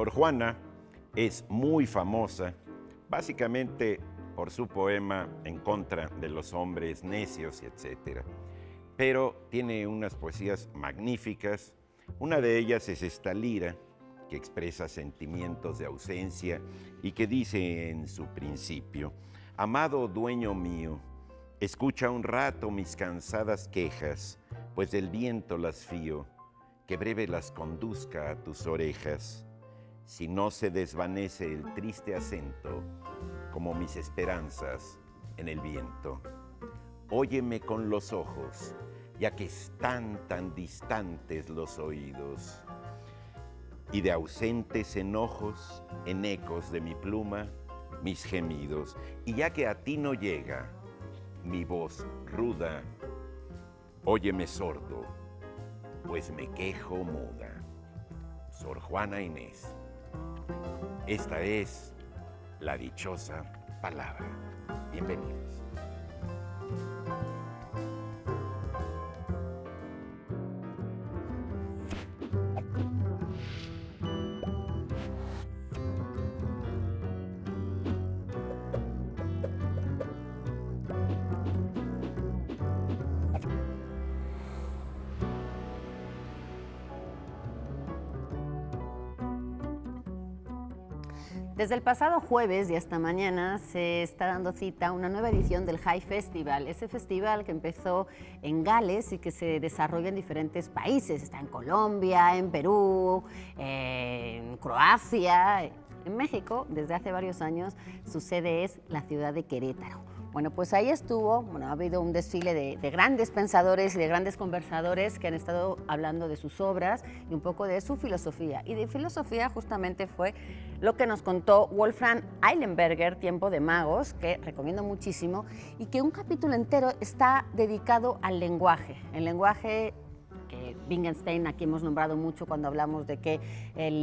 Sor Juana es muy famosa, básicamente por su poema en contra de los hombres necios, etc. Pero tiene unas poesías magníficas. Una de ellas es esta lira, que expresa sentimientos de ausencia y que dice en su principio: amado dueño mío, escucha un rato mis cansadas quejas, pues del viento las fío, que breve las conduzca a tus orejas. Si no se desvanece el triste acento, como mis esperanzas en el viento. Óyeme con los ojos, ya que están tan distantes los oídos, y de ausentes enojos, en ecos de mi pluma, mis gemidos. Y ya que a ti no llega mi voz ruda, óyeme sordo, pues me quejo muda. Sor Juana Inés. Esta es la dichosa palabra. Bienvenidos. Desde el pasado jueves y hasta mañana se está dando cita a una nueva edición del High Festival, ese festival que empezó en Gales y que se desarrolla en diferentes países. Está en Colombia, en Perú, en Croacia, en México. Desde hace varios años su sede es la ciudad de Querétaro. Bueno, pues ahí estuvo, ha habido un desfile de grandes pensadores y de grandes conversadores que han estado hablando de sus obras y un poco de su filosofía. Y de filosofía justamente fue lo que nos contó Wolfram Eilenberger, Tiempo de Magos, que recomiendo muchísimo, y que un capítulo entero está dedicado al lenguaje. El lenguaje que Wittgenstein aquí hemos nombrado mucho cuando hablamos de que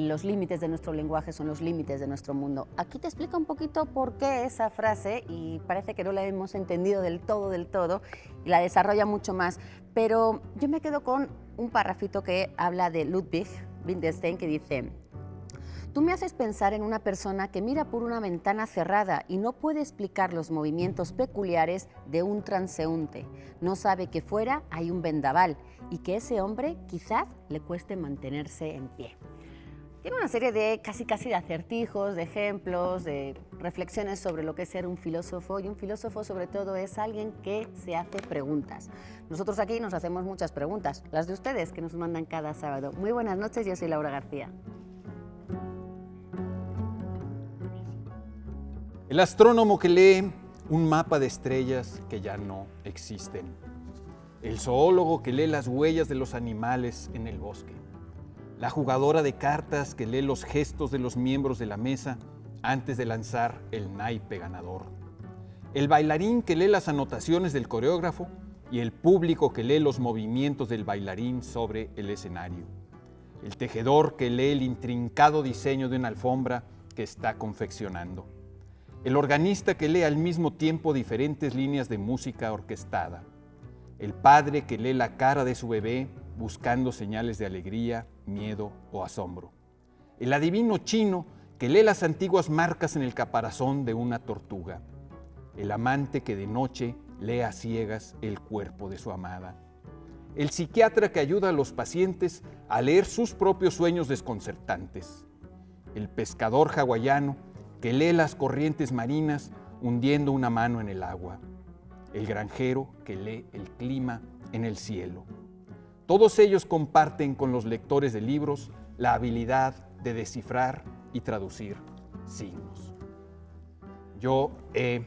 los límites de nuestro lenguaje son los límites de nuestro mundo. Aquí te explica un poquito por qué esa frase, y parece que no la hemos entendido del todo, y la desarrolla mucho más, pero yo me quedo con un párrafito que habla de Ludwig Wittgenstein, que dice: tú me haces pensar en una persona que mira por una ventana cerrada y no puede explicar los movimientos peculiares de un transeúnte. No sabe que fuera hay un vendaval y que ese hombre quizás le cueste mantenerse en pie. Tiene una serie de casi de acertijos, de ejemplos, de reflexiones sobre lo que es ser un filósofo, y un filósofo sobre todo es alguien que se hace preguntas. Nosotros aquí nos hacemos muchas preguntas, las de ustedes que nos mandan cada sábado. Muy buenas noches, yo soy Laura García. El astrónomo que lee un mapa de estrellas que ya no existen. El zoólogo que lee las huellas de los animales en el bosque. La jugadora de cartas que lee los gestos de los miembros de la mesa antes de lanzar el naipe ganador. El bailarín que lee las anotaciones del coreógrafo y el público que lee los movimientos del bailarín sobre el escenario. El tejedor que lee el intrincado diseño de una alfombra que está confeccionando. El organista que lee al mismo tiempo diferentes líneas de música orquestada. El padre que lee la cara de su bebé buscando señales de alegría, miedo o asombro. El adivino chino que lee las antiguas marcas en el caparazón de una tortuga. El amante que de noche lee a ciegas el cuerpo de su amada. El psiquiatra que ayuda a los pacientes a leer sus propios sueños desconcertantes. El pescador hawaiano que lee las corrientes marinas hundiendo una mano en el agua. El granjero que lee el clima en el cielo. Todos ellos comparten con los lectores de libros la habilidad de descifrar y traducir signos. Yo he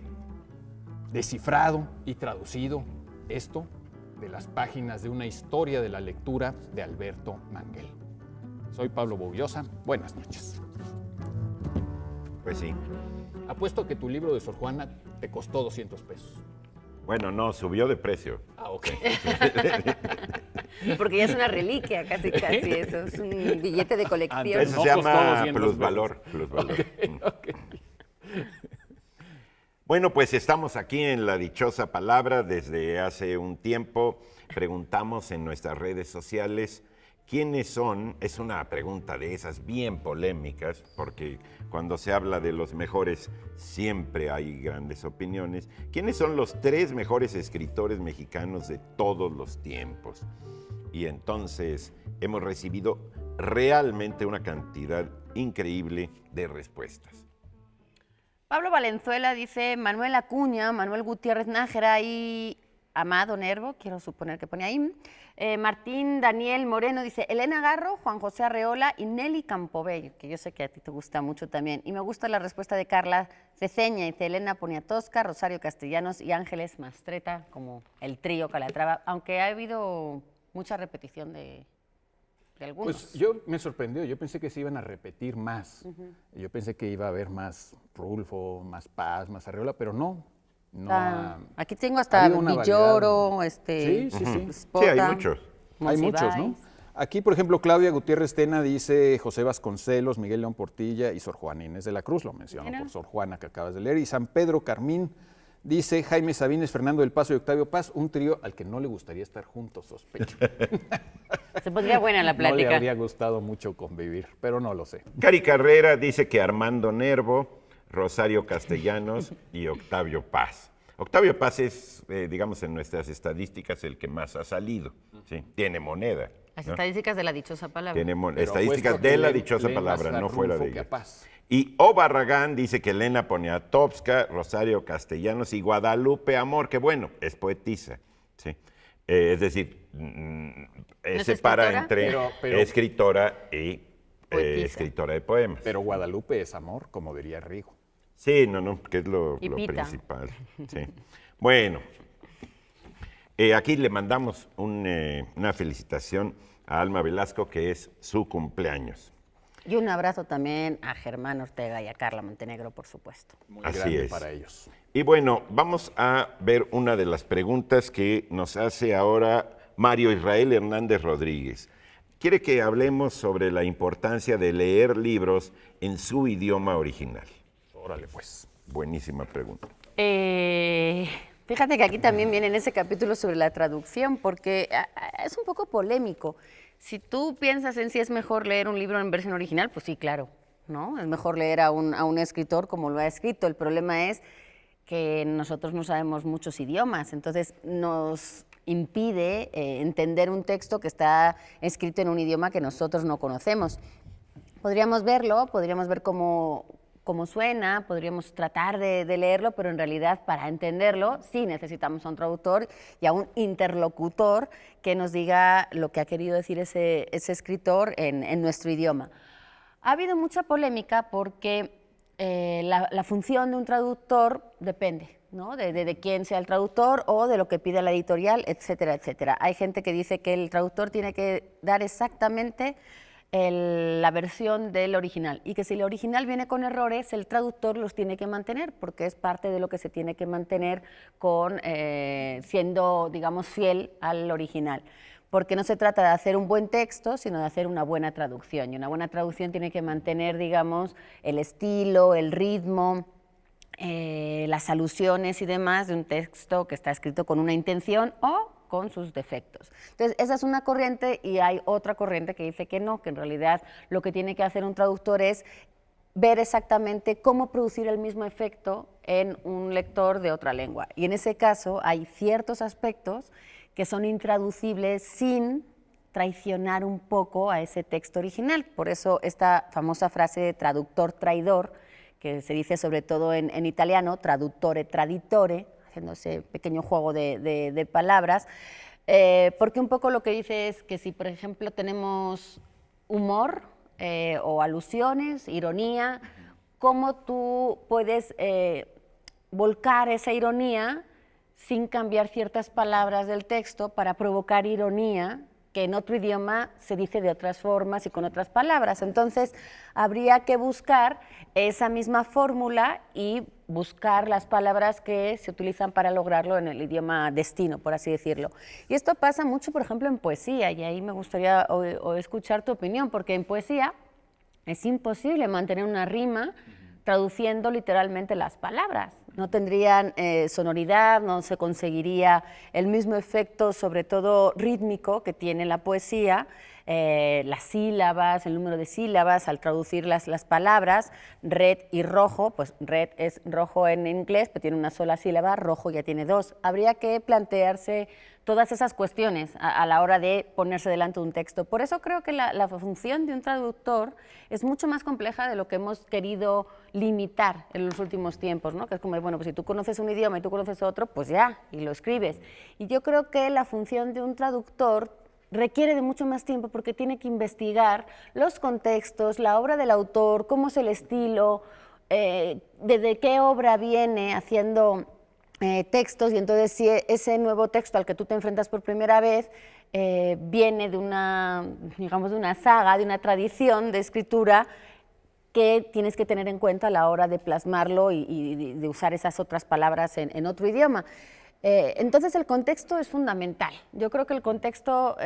descifrado y traducido esto de las páginas de una historia de la lectura de Alberto Manguel. Soy Pablo Boullosa. Buenas noches. Pues sí. Apuesto que tu libro de Sor Juana te costó 200 pesos. Bueno, no, subió de precio. Ah, ok. Porque ya es una reliquia, casi, eso es un billete de colección. Eso No se costó llama 200 plusvalor. Okay. Bueno, pues estamos aquí en La Dichosa Palabra desde hace un tiempo. Preguntamos en nuestras redes sociales ¿quiénes son? Es una pregunta de esas bien polémicas, porque cuando se habla de los mejores siempre hay grandes opiniones. ¿Quiénes son los 3 mejores escritores mexicanos de todos los tiempos? Y entonces hemos recibido realmente una cantidad increíble de respuestas. Pablo Valenzuela dice Manuel Acuña, Manuel Gutiérrez Nájera y Amado Nervo, quiero suponer que pone ahí. Martín Daniel Moreno dice Elena Garro, Juan José Arreola y Nelly Campobello, que yo sé que a ti te gusta mucho también. Y me gusta la respuesta de Carla Ceceña, dice Elena Poniatowska, Rosario Castellanos y Ángeles Mastreta, como el trío Calatrava, aunque ha habido mucha repetición de algunos. Pues yo me sorprendió, yo pensé que se iban a repetir más. Yo pensé que iba a haber más Rulfo, más Paz, más Arreola, pero no. Aquí tengo hasta Villoro, Sí. Spota, Sí, hay muchos. Hay muchos, ¿no? Aquí, por ejemplo, Claudia Gutiérrez Tena dice José Vasconcelos, Miguel León Portilla y Sor Juana Inés de la Cruz, lo menciono por Sor Juana que acabas de leer, y San Pedro Carmín dice Jaime Sabines, Fernando del Paso y Octavio Paz, un trío al que no le gustaría estar juntos, sospecho. Se pondría buena la plática. No le habría gustado mucho convivir, pero no lo sé. Cari Carrera dice que Armando Nervo, Rosario Castellanos y Octavio Paz. Octavio Paz es, digamos, en nuestras estadísticas el que más ha salido. ¿Sí? Tiene moneda. Las estadísticas de la dichosa palabra. Tiene estadísticas de la dichosa palabra, no fuera de ella. Paz. Y O. Barragán dice que Elena Poniatowska, Rosario Castellanos y Guadalupe Amor, que bueno, es poetisa. ¿Sí? Es decir, separa entre escritora y escritora de poemas. Pero Guadalupe es amor, como diría Rigo. Sí, no, que es lo principal. Sí. Bueno, aquí le mandamos una felicitación a Alma Velasco, que es su cumpleaños. Y un abrazo también a Germán Ortega y a Carla Montenegro, por supuesto. Muy Así grande es. para ellos. Y bueno, vamos a ver una de las preguntas que nos hace ahora Mario Israel Hernández Rodríguez. Quiere que hablemos sobre la importancia de leer libros en su idioma original. Órale, pues. Buenísima pregunta. Fíjate que aquí también viene en ese capítulo sobre la traducción, porque es un poco polémico. Si tú piensas en si es mejor leer un libro en versión original, pues sí, claro, ¿no? Es mejor leer a un escritor como lo ha escrito. El problema es que nosotros no sabemos muchos idiomas, entonces nos impide entender un texto que está escrito en un idioma que nosotros no conocemos. Podríamos verlo, podríamos ver cómo suena, podríamos tratar de leerlo, pero en realidad para entenderlo sí necesitamos a un traductor y a un interlocutor que nos diga lo que ha querido decir ese escritor en nuestro idioma. Ha habido mucha polémica porque la función de un traductor depende, ¿no? de quién sea el traductor o de lo que pida la editorial, etcétera, etcétera. Hay gente que dice que el traductor tiene que dar exactamente la versión del original y que si el original viene con errores, el traductor los tiene que mantener porque es parte de lo que se tiene que mantener siendo, digamos, fiel al original. Porque no se trata de hacer un buen texto, sino de hacer una buena traducción. Y una buena traducción tiene que mantener, digamos, el estilo, el ritmo, las alusiones y demás de un texto que está escrito con una intención o con sus defectos. Entonces, esa es una corriente y hay otra corriente que dice que no, que en realidad lo que tiene que hacer un traductor es ver exactamente cómo producir el mismo efecto en un lector de otra lengua. Y en ese caso hay ciertos aspectos que son intraducibles sin traicionar un poco a ese texto original. Por eso esta famosa frase de traductor traidor, que se dice sobre todo en italiano, traduttore traditore, haciendo ese pequeño juego de palabras, porque un poco lo que dice es que si, por ejemplo, tenemos humor o alusiones, ironía, ¿cómo tú puedes volcar esa ironía sin cambiar ciertas palabras del texto para provocar ironía que en otro idioma se dice de otras formas y con otras palabras? Entonces, habría que buscar esa misma fórmula y buscar las palabras que se utilizan para lograrlo en el idioma destino, por así decirlo. Y esto pasa mucho, por ejemplo, en poesía, y ahí me gustaría escuchar tu opinión, porque en poesía es imposible mantener una rima traduciendo literalmente las palabras. No tendrían sonoridad, no se conseguiría el mismo efecto, sobre todo rítmico, que tiene la poesía, las sílabas, el número de sílabas al traducir las palabras. Red y rojo, pues red es rojo en inglés, pero tiene una sola sílaba, rojo ya tiene dos. Habría que plantearse todas esas cuestiones a la hora de ponerse delante de un texto. Por eso creo que la función de un traductor es mucho más compleja de lo que hemos querido limitar en los últimos tiempos, ¿no? Que es como, bueno, pues si tú conoces un idioma y tú conoces otro, pues ya, y lo escribes. Y yo creo que la función de un traductor requiere de mucho más tiempo porque tiene que investigar los contextos, la obra del autor, cómo es el estilo, de qué obra viene haciendo textos, y entonces si ese nuevo texto al que tú te enfrentas por primera vez viene de una, digamos, de una saga, de una tradición de escritura que tienes que tener en cuenta a la hora de plasmarlo y de usar esas otras palabras en otro idioma. Entonces el contexto es fundamental. Yo creo que el contexto,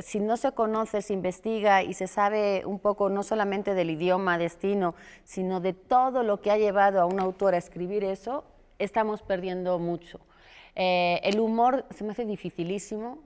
si no se conoce, se investiga y se sabe un poco no solamente del idioma destino, sino de todo lo que ha llevado a un autor a escribir eso, estamos perdiendo mucho. El humor se me hace dificilísimo,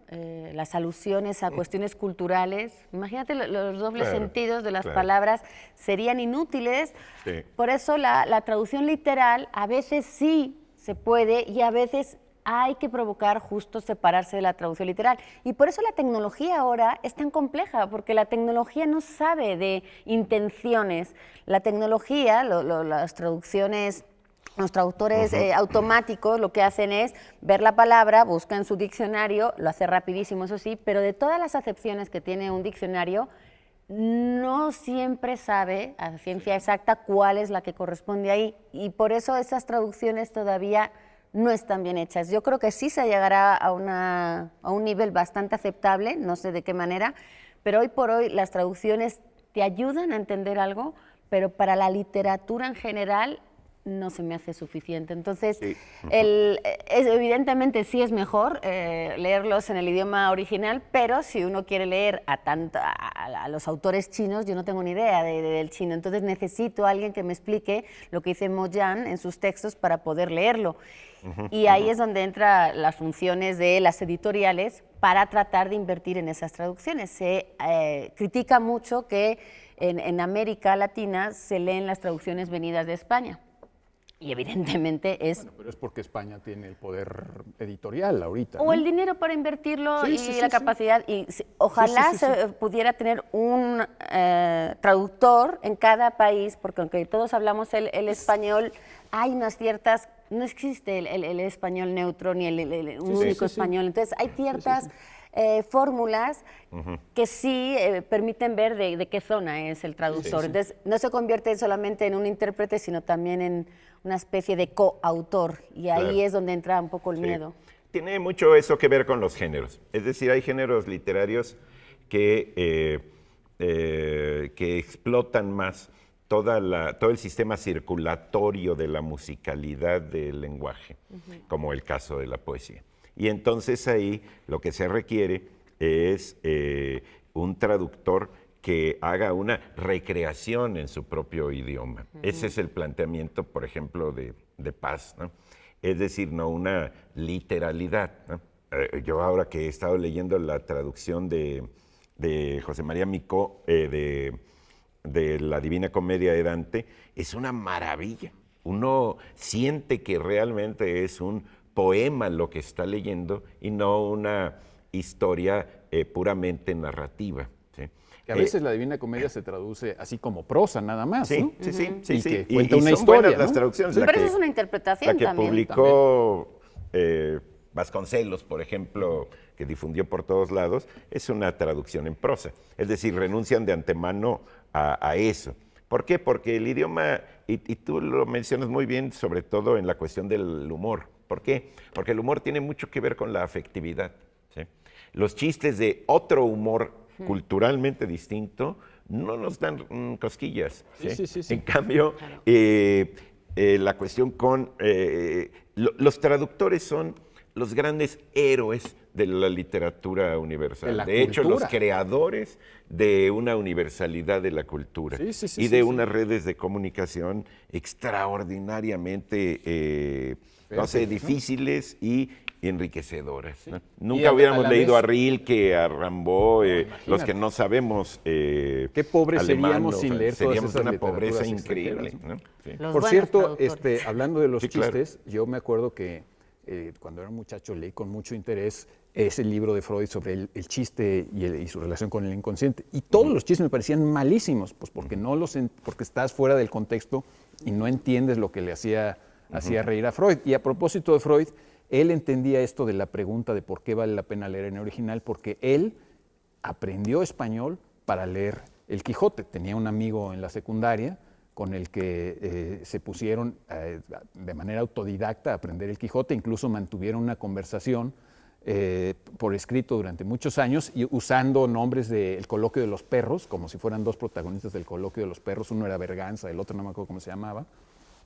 las alusiones a cuestiones culturales. Imagínate los dobles sentidos de las palabras serían inútiles. Sí. Por eso la traducción literal a veces sí se puede y a veces hay que provocar justo separarse de la traducción literal. Y por eso la tecnología ahora es tan compleja, porque la tecnología no sabe de intenciones. La tecnología, las traducciones, los traductores automáticos lo que hacen es ver la palabra, busca en su diccionario, lo hace rapidísimo, eso sí, pero de todas las acepciones que tiene un diccionario, no siempre sabe a ciencia exacta cuál es la que corresponde ahí. Y por eso esas traducciones todavía no están bien hechas. Yo creo que sí se llegará a un nivel bastante aceptable, no sé de qué manera, pero hoy por hoy las traducciones te ayudan a entender algo, pero para la literatura en general no se me hace suficiente. Entonces, sí. Evidentemente sí es mejor leerlos en el idioma original, pero si uno quiere leer a los autores chinos, yo no tengo ni idea del chino, entonces necesito a alguien que me explique lo que dice Mo Yan en sus textos para poder leerlo. Y ahí es donde entran las funciones de las editoriales para tratar de invertir en esas traducciones. Se critica mucho que en América Latina se leen las traducciones venidas de España. Y evidentemente es... Bueno, pero es porque España tiene el poder editorial ahorita, o ¿no? El dinero para invertirlo y la capacidad. Y ojalá se pudiera tener un traductor en cada país, porque aunque todos hablamos el español, hay unas ciertas... No existe el español neutro ni un único español. Entonces hay ciertas fórmulas que sí permiten ver de qué zona es el traductor. Entonces no se convierte solamente en un intérprete, sino también en una especie de coautor, y ahí es donde entra un poco el miedo. Tiene mucho eso que ver con los géneros. Es decir, hay géneros literarios que explotan más todo el sistema circulatorio de la musicalidad del lenguaje, como el caso de la poesía. Y entonces ahí lo que se requiere es un traductor que haga una recreación en su propio idioma. Ese es el planteamiento, por ejemplo, de Paz, ¿no? Es decir, no una literalidad, ¿no? Yo ahora que he estado leyendo la traducción de José María Micó de la Divina Comedia de Dante, es una maravilla. Uno siente que realmente es un poema lo que está leyendo y no una historia puramente narrativa. ¿Sí? Que a veces la Divina Comedia se traduce así como prosa nada más, sí, ¿no? Sí. Que cuenta una historia, ¿no? Las traducciones. Pero eso es una interpretación también. La que también. publicó Vasconcelos, por ejemplo, que difundió por todos lados, es una traducción en prosa. Es decir, renuncian de antemano a eso. ¿Por qué? Porque el idioma, y tú lo mencionas muy bien, sobre todo en la cuestión del humor. ¿Por qué? Porque el humor tiene mucho que ver con la afectividad, ¿sí? Los chistes de otro humor culturalmente distinto no nos dan cosquillas, ¿sí? Sí. En cambio, la cuestión con... los traductores son los grandes héroes de la literatura universal. De hecho, los creadores de una universalidad de la cultura y de unas redes de comunicación extraordinariamente, difíciles y y enriquecedoras, ¿no? Y Nunca a hubiéramos la leído a vez- Rilke, a Rimbaud, los imagínate. que no sabemos Qué pobres alemán, seríamos sin leer todas seríamos esas una pobreza literaturas increíble, extranjeras, ¿no? Sí. Los Por buenos cierto, traductores. hablando de los Sí, claro. chistes, yo me acuerdo que cuando era un muchacho leí con mucho interés ese libro de Freud sobre el chiste y su relación con el inconsciente. Y todos los chistes me parecían malísimos, pues porque porque estás fuera del contexto y no entiendes lo que le hacía reír a Freud. Y a propósito de Freud, él entendía esto de la pregunta de por qué vale la pena leer en original, porque él aprendió español para leer El Quijote. Tenía un amigo en la secundaria con el que se pusieron de manera autodidacta a aprender El Quijote, incluso mantuvieron una conversación por escrito durante muchos años y usando nombres del Coloquio de los Perros, como si fueran dos protagonistas del Coloquio de los Perros, uno era Berganza, el otro no me acuerdo cómo se llamaba,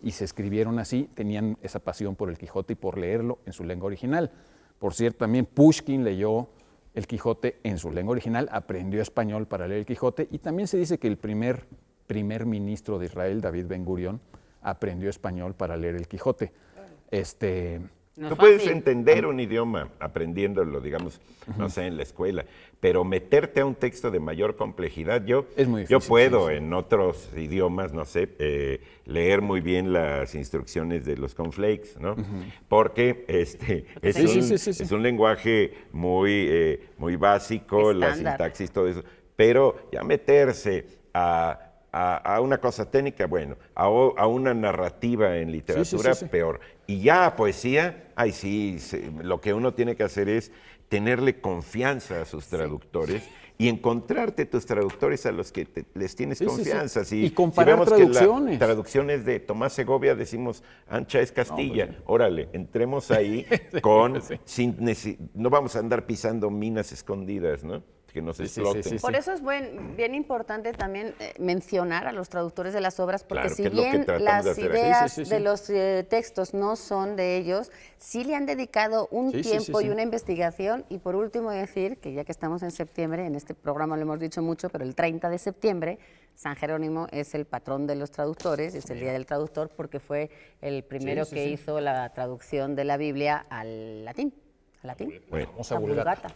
y se escribieron así, tenían esa pasión por El Quijote y por leerlo en su lengua original. Por cierto, también Pushkin leyó El Quijote en su lengua original, aprendió español para leer El Quijote, y también se dice que el primer ministro de Israel, David Ben Gurión, aprendió español para leer El Quijote. No Tú es puedes fácil. entender un idioma aprendiéndolo, digamos, no sé, en la escuela, pero meterte a un texto de mayor complejidad, Es muy yo difícil, puedo sí, sí. en otros idiomas, no sé, leer muy bien las instrucciones de los cornflakes, ¿no? Porque es un lenguaje muy básico, la Estándar. sintaxis, todo eso, pero ya meterse a una cosa técnica, bueno, a una narrativa en literatura, sí. peor. Y ya a poesía, ay sí, lo que uno tiene que hacer es tenerle confianza a sus traductores y encontrarte tus traductores a los que les tienes Sí, sí, sí. confianza. Y comparar vemos traducciones. que la traducción es de Tomás Segovia, decimos, ancha es Castilla. Órale, entremos ahí con, no vamos a andar pisando minas escondidas, ¿no? Que nos exploten. Por eso es bien importante también mencionar a los traductores de las obras, porque Claro, si que es lo que bien tratamos de las hacer aquí. ideas Sí. de los textos no son de ellos, sí le han dedicado un Sí, sí, tiempo sí. y una investigación. Y por último decir que ya que estamos en septiembre, en este programa lo hemos dicho mucho, pero el 30 de septiembre, San Jerónimo es el patrón de los traductores, es el Día del Traductor, porque fue el primero que hizo la traducción de la Biblia al latín. Bueno, Vamos a La Vulgata.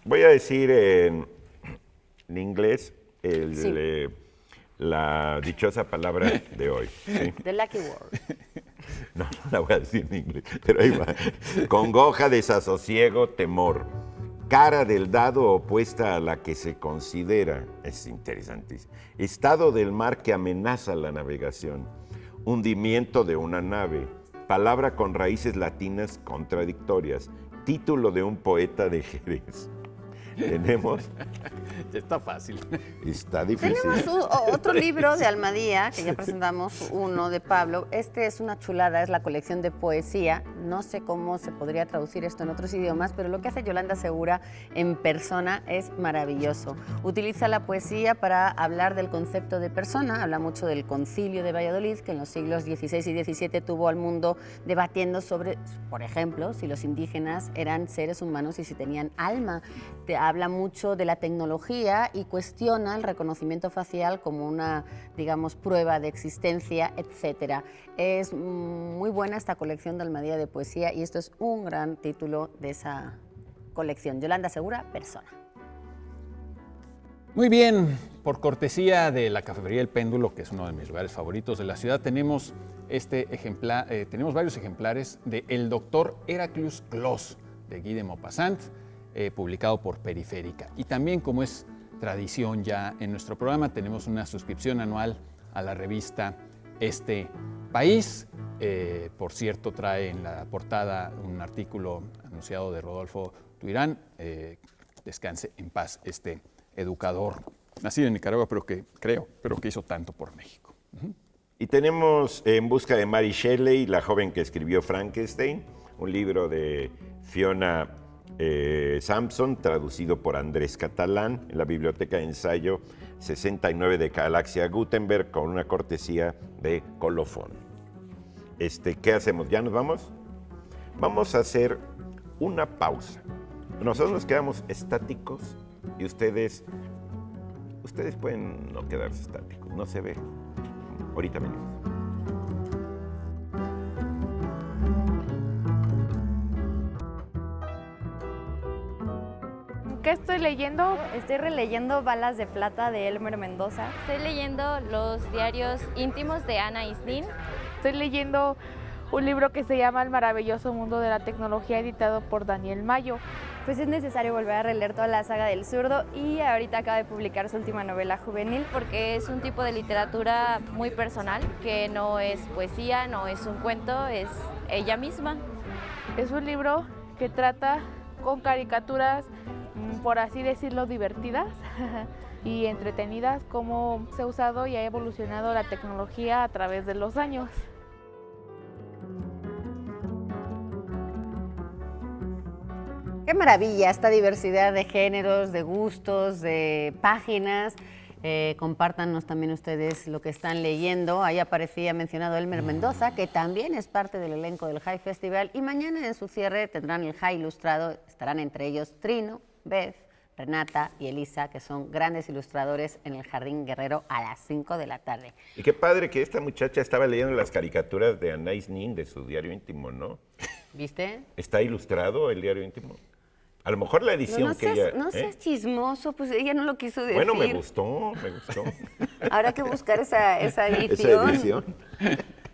voy a decir en inglés Sí. la dichosa palabra de hoy. ¿sí? The Lucky Word. No la voy a decir en inglés, pero ahí va. Congoja, desasosiego, temor. Cara del dado opuesta a la que se considera, es interesantísimo. Estado del mar que amenaza la navegación. Hundimiento de una nave. Palabra con raíces latinas contradictorias. Título de un poeta de Jerez. Tenemos. Está fácil. Está difícil. Tenemos otro libro de Almadía, que ya presentamos uno de Pablo. Este es una chulada, es la colección de poesía. No sé cómo se podría traducir esto en otros idiomas, pero lo que hace Yolanda Segura en persona es maravilloso. Utiliza la poesía para hablar del concepto de persona, habla mucho del Concilio de Valladolid, que en los siglos XVI y XVII tuvo al mundo debatiendo sobre, por ejemplo, si los indígenas eran seres humanos y si tenían alma. Te habla mucho de la tecnología y cuestiona el reconocimiento facial como una, digamos, prueba de existencia, etc. Es muy buena esta colección de Almadía de poesía y esto es un gran título de esa colección. Yolanda Segura, persona. Muy bien, por cortesía de la Cafetería El Péndulo, que es uno de mis lugares favoritos de la ciudad, tenemos tenemos varios ejemplares de El Doctor Heraclius Clos, de Guy de Maupassant, publicado por Periférica. Y también, como es tradición ya en nuestro programa, tenemos una suscripción anual a la revista Este País. Por cierto, trae en la portada un artículo anunciado de Rodolfo Tuirán. Descanse en paz este educador, nacido en Nicaragua, pero que hizo tanto por México. Y tenemos En busca de Mary Shelley, la joven que escribió Frankenstein, un libro de Fiona Sampson, traducido por Andrés Catalán, en la Biblioteca de Ensayo 69 de Galaxia Gutenberg, con una cortesía de Colofón. ¿Qué hacemos? ¿Ya nos vamos? Vamos a hacer una pausa. Nosotros nos quedamos estáticos y ustedes pueden no quedarse estáticos, no se ve. Ahorita venimos. leyendo? Estoy releyendo Balas de Plata de Elmer Mendoza. Estoy leyendo los diarios íntimos de Anais Nin. Estoy leyendo un libro que se llama El maravilloso mundo de la tecnología, editado por Daniel Mayo. Pues es necesario volver a releer toda la saga del Zurdo y ahorita acaba de publicar su última novela juvenil. Porque es un tipo de literatura muy personal, que no es poesía, no es un cuento, es ella misma. Es un libro que trata con caricaturas, por así decirlo, divertidas y entretenidas, cómo se ha usado y ha evolucionado la tecnología a través de los años. Qué maravilla esta diversidad de géneros, de gustos, de páginas. Compártanos también ustedes lo que están leyendo. Ahí aparecía mencionado Elmer Mendoza, que también es parte del elenco del High Festival. Y mañana en su cierre tendrán el High Ilustrado. Estarán entre ellos Trino, Beth, Renata y Elisa, que son grandes ilustradores en el Jardín Guerrero a las 5 de la tarde. Y qué padre que esta muchacha estaba leyendo las caricaturas de Anais Nin, de su diario íntimo, ¿no? ¿Viste? ¿Está ilustrado el diario íntimo? A lo mejor la edición No que seas, ella... no seas chismoso, pues ella no lo quiso decir. Bueno, me gustó. Habrá que buscar esa edición. Esa edición.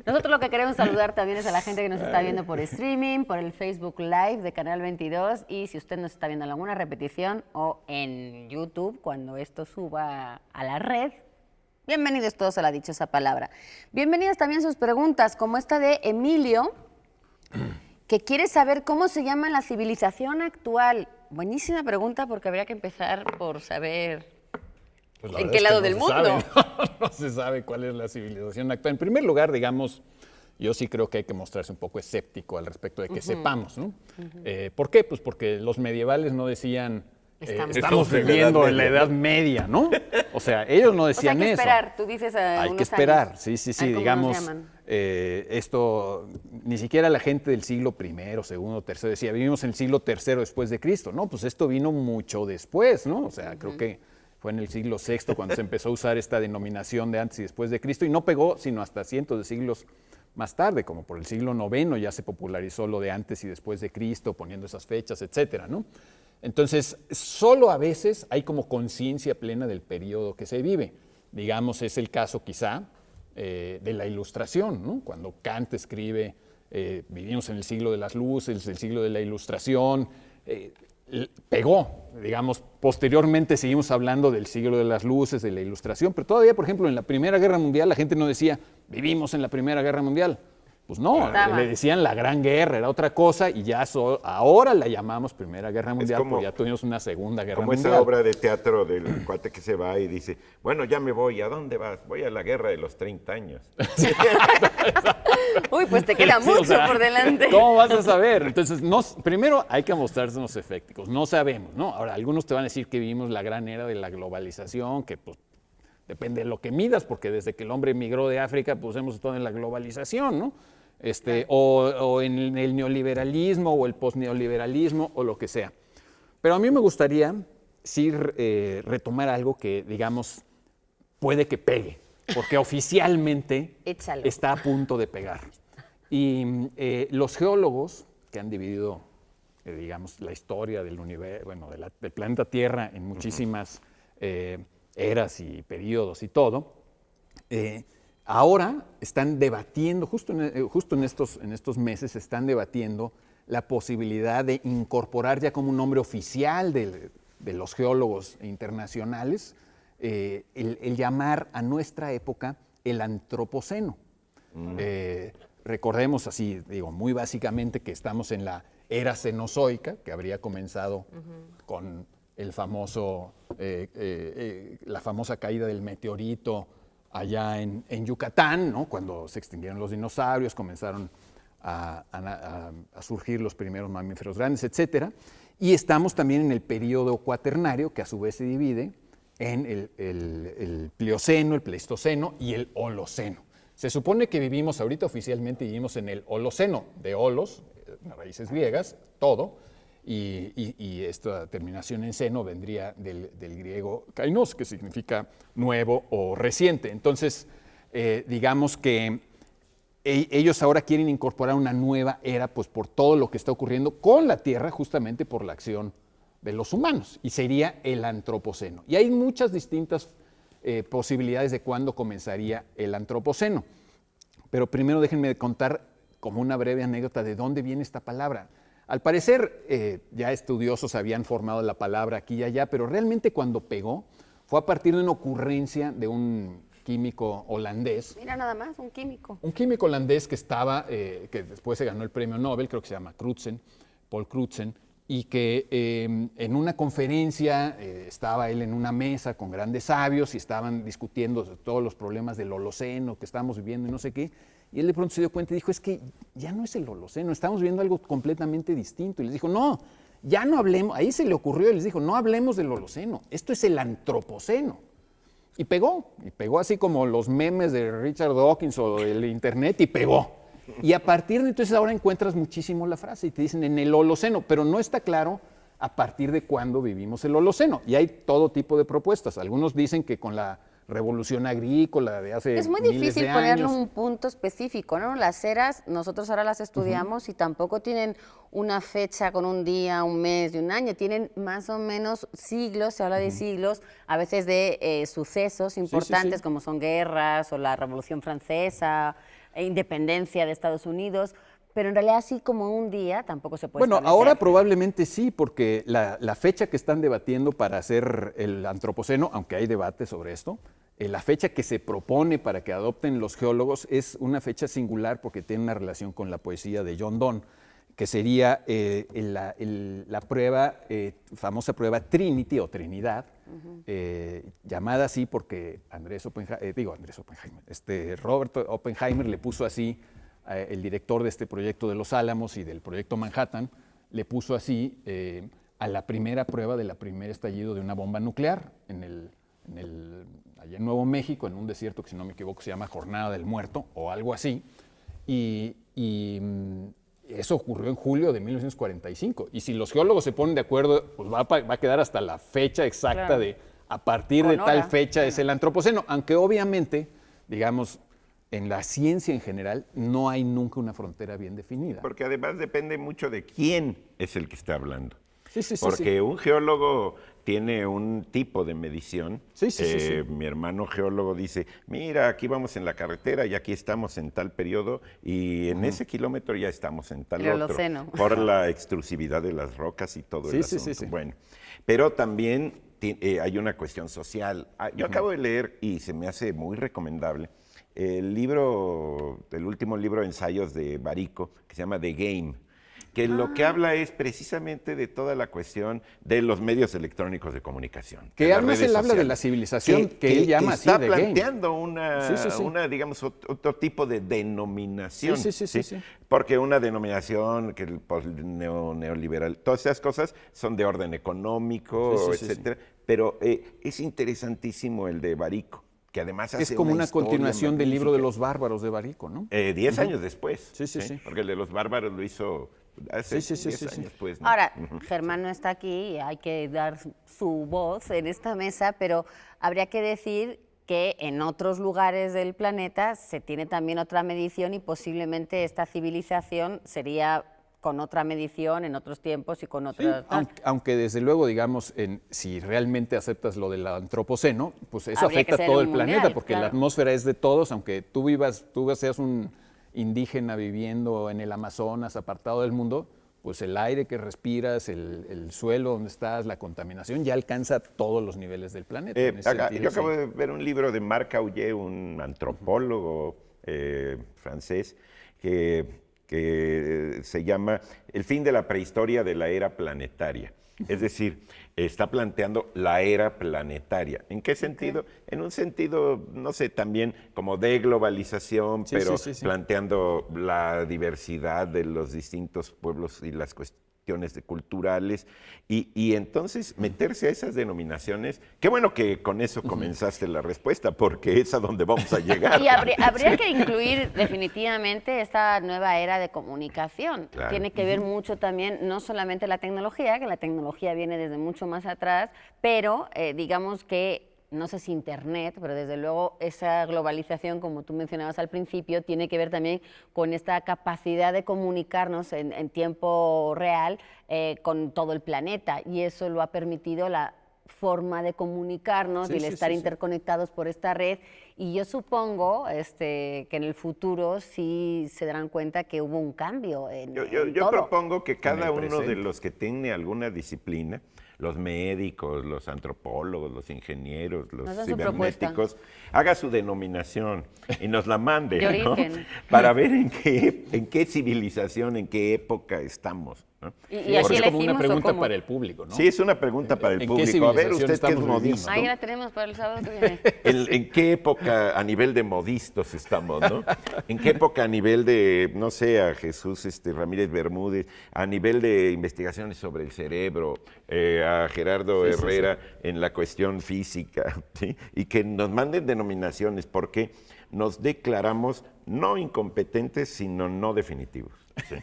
Nosotros lo que queremos saludar también es a la gente que nos está viendo por streaming, por el Facebook Live de Canal 22, y si usted nos está viendo en alguna repetición o en YouTube cuando esto suba a la red, bienvenidos todos a la dichosa palabra. Bienvenidas también sus preguntas, como esta de Emilio, que quiere saber cómo se llama la civilización actual. Buenísima pregunta, porque habría que empezar por saber Pues en qué lado del mundo. No se sabe cuál es la civilización actual. En primer lugar, digamos, yo sí creo que hay que mostrarse un poco escéptico al respecto de que sepamos, ¿no? ¿Por qué? Pues porque los medievales no decían... Estamos viviendo en la Edad Media, ¿no? O sea, ellos no decían hay que eso. esperar, tú dices Hay que unos esperar, años. sí, Ay, ¿cómo digamos, nos llaman? esto, ni siquiera la gente del siglo I, II, III decía, vivimos en el siglo III después de Cristo, no, pues esto vino mucho después, ¿no? O sea, creo que fue en el siglo VI cuando se empezó a usar esta denominación de antes y después de Cristo, y no pegó sino hasta cientos de siglos más tarde, como por el siglo IX ya se popularizó lo de antes y después de Cristo, poniendo esas fechas, etcétera, ¿no? Entonces, solo a veces hay como conciencia plena del periodo que se vive. Digamos, es el caso quizá de la Ilustración, ¿no? Cuando Kant escribe, vivimos en el siglo de las luces, el siglo de la Ilustración, pegó, digamos, posteriormente seguimos hablando del siglo de las luces, de la Ilustración, pero todavía, por ejemplo, en la Primera Guerra Mundial la gente no decía, vivimos en la Primera Guerra Mundial. Pues no, le decían la Gran Guerra, era otra cosa, y ya ahora la llamamos Primera Guerra Mundial, porque ya tuvimos una Segunda Guerra Mundial. Como esa obra de teatro del cuate que se va y dice, bueno, ya me voy, ¿a dónde vas? Voy a la guerra de los 30 años. Uy, pues te queda mucho por delante. ¿Cómo vas a saber? Entonces, primero hay que mostrarnos efectivos, no sabemos, ¿no? Ahora, algunos te van a decir que vivimos la gran era de la globalización, que pues depende de lo que midas, porque desde que el hombre emigró de África, pues hemos estado en la globalización, ¿no? O en el neoliberalismo o el posneoliberalismo o lo que sea. Pero a mí me gustaría sí retomar algo que, digamos, puede que pegue, porque oficialmente está a punto de pegar. Y los geólogos que han dividido, digamos, la historia del universo, bueno, del planeta Tierra en muchísimas eras y periodos y todo, ahora están debatiendo, justo en estos meses, están debatiendo la posibilidad de incorporar ya como un nombre oficial de los geólogos internacionales el llamar a nuestra época el Antropoceno. Recordemos así, digo, muy básicamente que estamos en la era cenozoica, que habría comenzado con el famoso, la famosa caída del meteorito allá en Yucatán, ¿no? Cuando se extinguieron los dinosaurios, comenzaron a surgir los primeros mamíferos grandes, etcétera. Y estamos también en el periodo cuaternario, que a su vez se divide en el Plioceno, el Pleistoceno y el Holoceno. Se supone que vivimos, ahorita oficialmente vivimos en el Holoceno, de holos, raíces griegas, todo, y esta terminación en seno vendría del griego kainos, que significa nuevo o reciente. Entonces, digamos que ellos ahora quieren incorporar una nueva era, pues por todo lo que está ocurriendo con la Tierra, justamente por la acción de los humanos, y sería el antropoceno. Y hay muchas distintas posibilidades de cuándo comenzaría el antropoceno. Pero primero déjenme contar como una breve anécdota de dónde viene esta palabra. Al parecer, ya estudiosos habían formado la palabra aquí y allá, pero realmente cuando pegó fue a partir de una ocurrencia de un químico holandés. Mira nada más, un químico. Un químico holandés que estaba, que después se ganó el premio Nobel, creo que se llama Crutzen, Paul Crutzen, y que en una conferencia estaba él en una mesa con grandes sabios y estaban discutiendo todos los problemas del Holoceno que estamos viviendo y no sé qué. Y él de pronto se dio cuenta y dijo, es que ya no es el Holoceno, estamos viendo algo completamente distinto. Y les dijo, no, ya no hablemos, ahí se le ocurrió y les dijo, no hablemos del Holoceno, esto es el Antropoceno. Y pegó así como los memes de Richard Dawkins o el internet, y pegó. Y a partir de entonces ahora encuentras muchísimo la frase y te dicen en el Holoceno, pero no está claro a partir de cuándo vivimos el Holoceno. Y hay todo tipo de propuestas. Algunos dicen que con la revolución agrícola de hace Es muy miles difícil de ponerle años. un punto específico, ¿no? Las eras, nosotros ahora las estudiamos y tampoco tienen una fecha con un día, un mes y un año, tienen más o menos siglos, se habla de siglos, a veces de sucesos importantes como son guerras o la Revolución Francesa, independencia de Estados Unidos, pero en realidad así como un día tampoco se puede Bueno, establecer. ahora probablemente sí, porque la fecha que están debatiendo para hacer el antropoceno, aunque hay debate sobre esto, la fecha que se propone para que adopten los geólogos es una fecha singular porque tiene una relación con la poesía de John Donne, que sería la prueba, famosa prueba Trinity o Trinidad, llamada así porque Robert Oppenheimer le puso así, el director de este proyecto de Los Álamos y del proyecto Manhattan, le puso así a la primera prueba del primer estallido de una bomba nuclear allá en Nuevo México, en un desierto que si no me equivoco se llama Jornada del Muerto o algo así, y eso ocurrió en julio de 1945. Y si los geólogos se ponen de acuerdo, pues va a quedar hasta la fecha exacta Claro. de a partir de Con tal hora. fecha es el antropoceno, aunque obviamente, digamos, en la ciencia en general no hay nunca una frontera bien definida. Porque además depende mucho de quién es el que está hablando. Sí, sí, sí, Porque sí. un geólogo tiene un tipo de medición. Sí, sí, sí, sí. Mi hermano geólogo dice, mira, aquí vamos en la carretera y aquí estamos en tal periodo y en ese kilómetro ya estamos en tal El otro. Holoceno. Por la extrusividad de las rocas y todo el Sí, sí, asunto. sí, sí. Bueno, pero también hay una cuestión social. Yo acabo de leer y se me hace muy recomendable el último libro de ensayos de Barico, que se llama The Game, que lo que habla es precisamente de toda la cuestión de los medios electrónicos de comunicación. Que de las además redes él habla de sociales, la civilización que él llama así, está The Game. planteando una, Sí, sí, sí. digamos, otro tipo de denominación. Sí, sí, sí, sí, sí. Porque una denominación, que el neoliberal, todas esas cosas son de orden económico, Sí, sí, sí, etcétera. Pero es interesantísimo el de Barico, que además hace Es como una historia continuación del libro de magnífica. los bárbaros de Barico, ¿no? 10 años después. Sí, sí, sí. Porque el de los bárbaros lo hizo hace Sí, sí, sí, 10 sí, sí. años, pues. ¿no? Ahora, Germán no está aquí y hay que dar su voz en esta mesa, pero habría que decir que en otros lugares del planeta se tiene también otra medición y posiblemente esta civilización sería con otra medición en otros tiempos y con Sí, otra... aunque desde luego, digamos, si realmente aceptas lo del antropoceno, pues eso Habría que afecta a ser todo un el planeta, mundial, porque claro. la atmósfera es de todos, aunque tú seas un indígena viviendo en el Amazonas, apartado del mundo, pues el aire que respiras, el suelo donde estás, la contaminación, ya alcanza todos los niveles del planeta. En ese sentido, yo sí. acabo de ver un libro de Marc Aullier, un antropólogo francés, que se llama El fin de la prehistoria de la era planetaria. Es decir, está planteando la era planetaria. ¿En qué sentido? En un sentido, no sé, también como de globalización, Sí, pero sí, sí, sí. planteando la diversidad de los distintos pueblos y las cuestiones culturales. Y entonces meterse a esas denominaciones, qué bueno que con eso comenzaste la respuesta, porque es a donde vamos a llegar. Y habría que incluir definitivamente esta nueva era de comunicación. Claro. Tiene que ver mucho también, no solamente la tecnología, que la tecnología viene desde mucho más atrás, pero digamos que no sé si Internet, pero desde luego esa globalización, como tú mencionabas al principio, tiene que ver también con esta capacidad de comunicarnos en tiempo real con todo el planeta, y eso lo ha permitido la forma de comunicarnos y el estar interconectados por esta red, y yo supongo que en el futuro sí se darán cuenta que hubo un cambio en Yo todo. propongo que cada uno de los que tiene alguna disciplina, los médicos, los antropólogos, los ingenieros, los cibernéticos, haga su denominación y nos la mande, de ¿no? origen. Para ver en qué civilización, en qué época estamos, ¿no? Y Porque aquí es como una elegimos pregunta o cómo. para el público, ¿no? Sí, es una pregunta para el ¿En qué público. A ver, civilización usted que es estamos viviendo? modisto. Ahí la tenemos para el sábado que viene. ¿En qué época a nivel de modistos estamos, no? ¿En qué época a nivel de, no sé, a Jesús Ramírez Bermúdez, a nivel de investigaciones sobre el cerebro, a Gerardo Herrera en la cuestión física, ¿sí? Y que nos manden denominaciones porque nos declaramos no incompetentes, sino no definitivos. ¿Sí?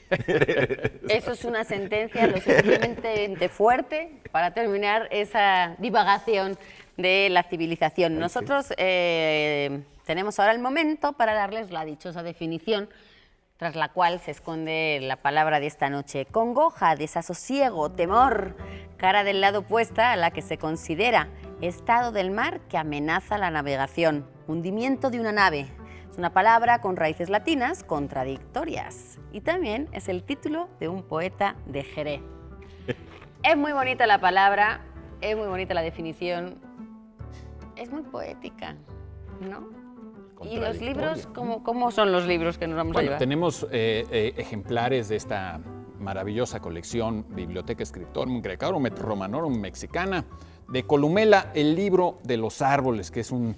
Eso es una sentencia lo suficientemente fuerte para terminar esa divagación de la civilización. Nosotros tenemos ahora el momento para darles la dichosa definición, tras la cual se esconde la palabra de esta noche: congoja, desasosiego, temor, cara del lado opuesta a la que se considera estado del mar que amenaza la navegación, hundimiento de una nave. Es una palabra con raíces latinas contradictorias y también es el título de un poeta de Jerez. Es muy bonita la palabra, es muy bonita la definición, es muy poética, ¿no? ¿Y los libros? ¿Cómo son los libros que nos vamos a llevar? Tenemos ejemplares de esta maravillosa colección Biblioteca Scriptorum Graecorum et Romanorum Mexicana de Columela, el libro de los árboles, que es un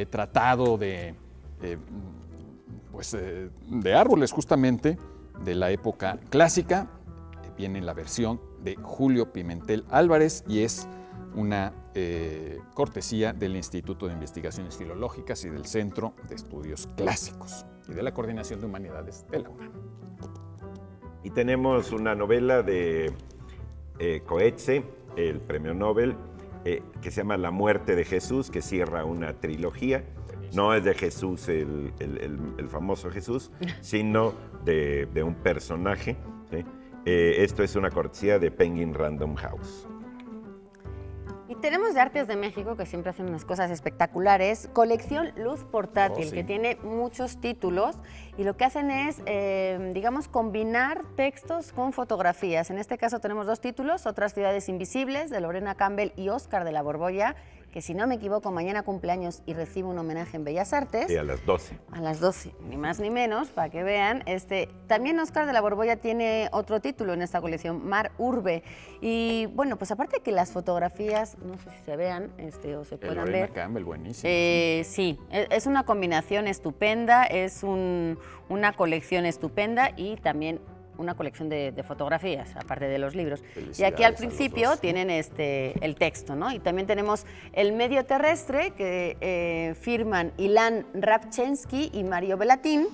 tratado de árboles justamente de la época clásica. Viene en la versión de Julio Pimentel Álvarez y es una cortesía del Instituto de Investigaciones Filológicas y del Centro de Estudios Clásicos y de la Coordinación de Humanidades de la UNAM. Y tenemos una novela de Coetzee, el premio Nobel, que se llama La muerte de Jesús, que cierra una trilogía. No es de Jesús, el famoso Jesús, sino de un personaje, ¿sí? Esto es una cortesía de Penguin Random House. Y tenemos de Artes de México, que siempre hacen unas cosas espectaculares, colección Luz Portátil, que tiene muchos títulos y lo que hacen es, digamos, combinar textos con fotografías. En este caso tenemos dos títulos: Otras ciudades invisibles, de Lorena Campbell y Óscar de la Borbolla, que si no me equivoco mañana cumpleaños y recibe un homenaje en Bellas Artes. Sí, a las 12. A las 12, ni más ni menos, para que vean. También Óscar de la Borbolla tiene otro título en esta colección, Mar Urbe. Y bueno, pues aparte de que las fotografías, no sé si se vean o se puedan Lorena ver. Campbell, buenísimo. Sí, es una combinación estupenda, es una colección estupenda y también una colección de fotografías, aparte de los libros. Y aquí al principio tienen el texto, ¿no? Y también tenemos El medio terrestre, que firman Ilan Rabchensky y Mario Belatín.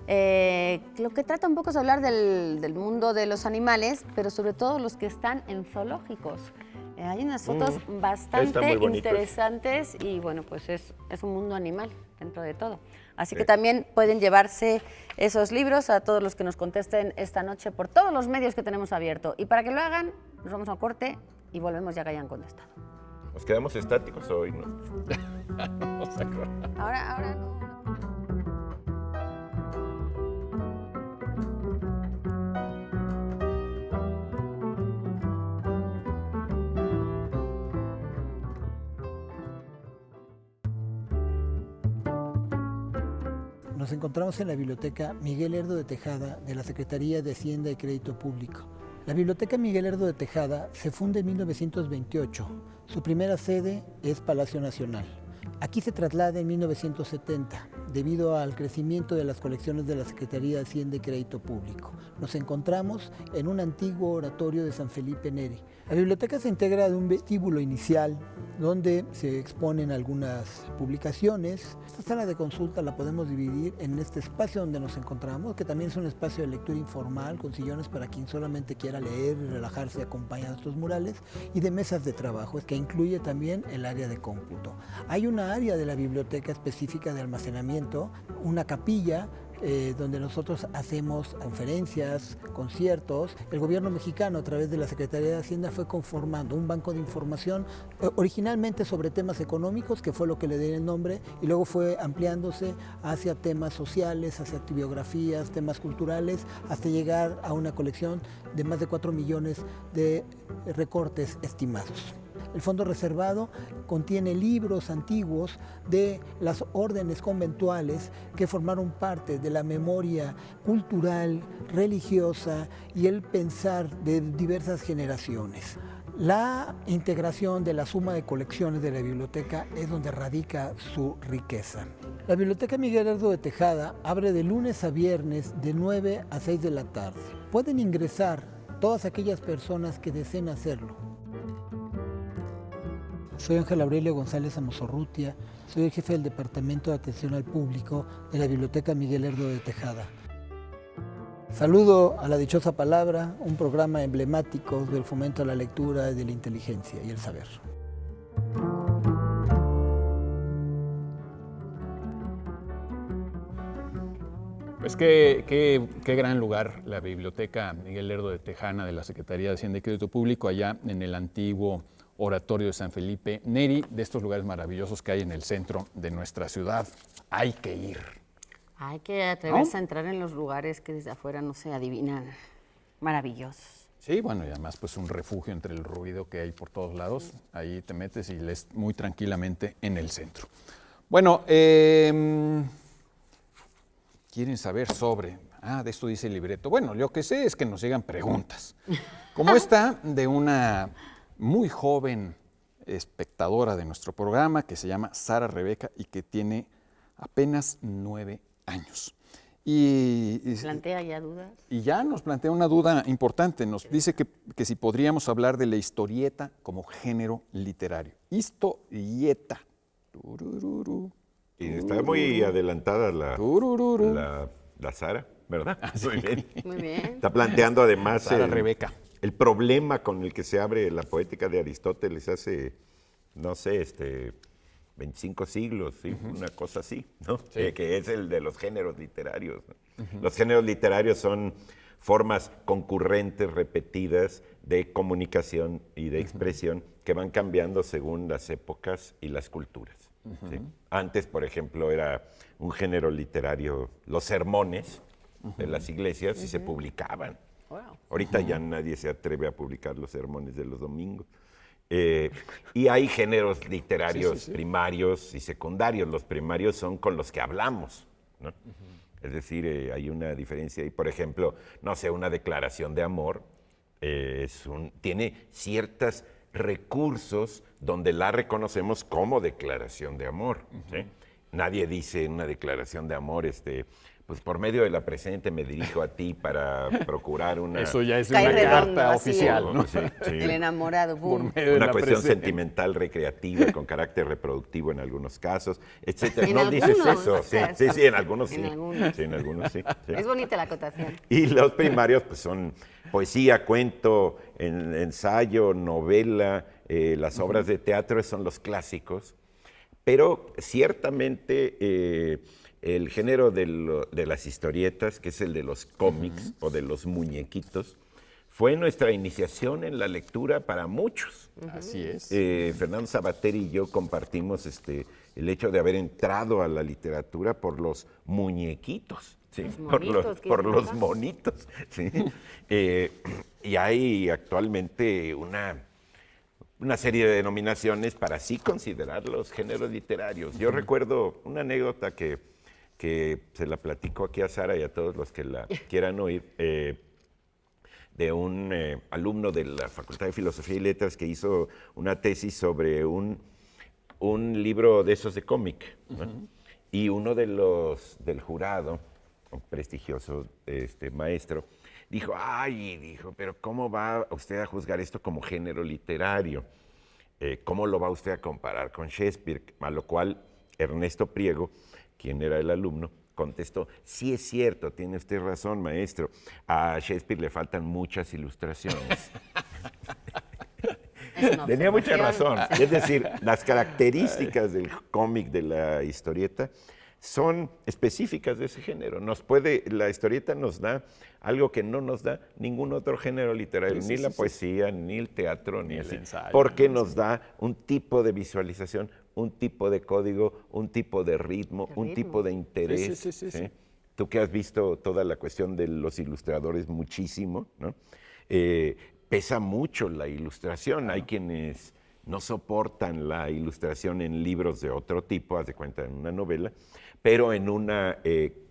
Lo que trata un poco es hablar del mundo de los animales, pero sobre todo los que están en zoológicos. Hay unas fotos bastante interesantes y bueno, pues es un mundo animal dentro de todo. Así que también pueden llevarse esos libros a todos los que nos contesten esta noche por todos los medios que tenemos abierto. Y para que lo hagan, nos vamos a un corte y volvemos ya que hayan contestado. Nos quedamos estáticos hoy, ¿no? Ahora no. Nos encontramos en la Biblioteca Miguel Lerdo de Tejada de la Secretaría de Hacienda y Crédito Público. La Biblioteca Miguel Lerdo de Tejada se funda en 1928. Su primera sede es Palacio Nacional. Aquí se traslada en 1970. debido al crecimiento de las colecciones de la Secretaría de Hacienda y Crédito Público. Nos encontramos en un antiguo oratorio de San Felipe Neri. La biblioteca se integra de un vestíbulo inicial donde se exponen algunas publicaciones. Esta sala de consulta la podemos dividir en este espacio donde nos encontramos, que también es un espacio de lectura informal con sillones para quien solamente quiera leer y relajarse acompañado de estos murales, y de mesas de trabajo, que incluye también el área de cómputo. Hay una área de la biblioteca específica de almacenamiento, una capilla donde nosotros hacemos conferencias, conciertos. El gobierno mexicano, a través de la Secretaría de Hacienda, fue conformando un banco de información originalmente sobre temas económicos, que fue lo que le dio el nombre, y luego fue ampliándose hacia temas sociales, hacia biografías, temas culturales, hasta llegar a una colección de más de 4 millones de recortes estimados. El fondo reservado contiene libros antiguos de las órdenes conventuales que formaron parte de la memoria cultural, religiosa y el pensar de diversas generaciones. La integración de la suma de colecciones de la biblioteca es donde radica su riqueza. La Biblioteca Miguel Lerdo de Tejada abre de lunes a viernes de 9 a 6 de la tarde. Pueden ingresar todas aquellas personas que deseen hacerlo. Soy Ángel Aurelio González Amosorrutia, soy el jefe del Departamento de Atención al Público de la Biblioteca Miguel Lerdo de Tejada. Saludo a La Dichosa Palabra, un programa emblemático del fomento a la lectura y de la inteligencia y el saber. Pues qué gran lugar la Biblioteca Miguel Lerdo de Tejada de la Secretaría de Hacienda y Crédito Público, allá en el antiguo oratorio de San Felipe Neri, de estos lugares maravillosos que hay en el centro de nuestra ciudad. Hay que ir. Hay que atreverse a entrar en los lugares que desde afuera no se adivinan. Maravillosos. Sí, bueno, y además pues un refugio entre el ruido que hay por todos lados. Ahí te metes y lees muy tranquilamente en el centro. Bueno, ¿quieren saber sobre? De esto dice el libreto. Bueno, lo que sé es que nos llegan preguntas. Como esta de una muy joven espectadora de nuestro programa que se llama Sara Rebeca y que tiene apenas 9 años. ¿Plantea ya dudas? Y ya nos plantea una duda importante. Nos dice que si podríamos hablar de la historieta como género literario. Historieta. Y está muy adelantada la Sara, ¿verdad? Sí. Muy bien. Muy bien. Está planteando además Sara Rebeca. El problema con el que se abre la poética de Aristóteles hace, no sé, 25 siglos, ¿sí? Una cosa así, ¿no? Sí. Que es el de los géneros literarios, ¿no? Los géneros literarios son formas concurrentes, repetidas, de comunicación y de expresión que van cambiando según las épocas y las culturas. ¿Sí? Antes, por ejemplo, era un género literario, los sermones de las iglesias, y se publicaban. Wow. Ahorita ya nadie se atreve a publicar los sermones de los domingos. Y hay géneros literarios primarios y secundarios. Los primarios son con los que hablamos, ¿no? Es decir, hay una diferencia ahí. Por ejemplo, no sé, una declaración de amor tiene ciertos recursos donde la reconocemos como declaración de amor. ¿Sí? Nadie dice en una declaración de amor, pues por medio de la presente me dirijo a ti para procurar una... Eso ya es Cae una redondo, carta así, oficial, ¿no? Sí, sí. El enamorado, boom. Por medio de Una la cuestión presente. sentimental, recreativa, con carácter reproductivo en algunos casos, etcétera. En No dices algunos, eso. o sea, Sí, en algunos sí. en algunos. Sí, en algunos sí. Sí. Es bonita la acotación. Y los primarios pues son poesía, cuento, ensayo, novela, las obras de teatro son los clásicos, pero ciertamente el género de las historietas, que es el de los cómics o de los muñequitos, fue nuestra iniciación en la lectura para muchos. Así es. Fernando Sabater y yo compartimos el hecho de haber entrado a la literatura por los muñequitos. ¿sí? Los Por monitos, los monitos. ¿sí? Y hay actualmente una serie de denominaciones para así considerar los géneros literarios. Yo recuerdo una anécdota que se la platico aquí a Sara y a todos los que la quieran oír, de un alumno de la Facultad de Filosofía y Letras que hizo una tesis sobre un libro de esos de cómic, ¿no? Y uno del jurado, un prestigioso maestro, dijo, pero ¿cómo va usted a juzgar esto como género literario? ¿Cómo lo va usted a comparar con Shakespeare? A lo cual Ernesto Priego, quien era el alumno, contestó, sí es cierto, tiene usted razón, maestro, a Shakespeare le faltan muchas ilustraciones. Tenía mucha razón. Es decir, las características del cómic, de la historieta, son específicas de ese género. La historieta nos da algo que no nos da ningún otro género literario, ni la poesía, ni el teatro, ni el ensayo. Porque nos da un tipo de visualización, un tipo de código, un tipo de ritmo, un tipo de interés. Sí. Tú que has visto toda la cuestión de los ilustradores muchísimo, ¿no? Pesa mucho la ilustración. Hay quienes no soportan la ilustración en libros de otro tipo, haz de cuenta, en una novela, pero en una,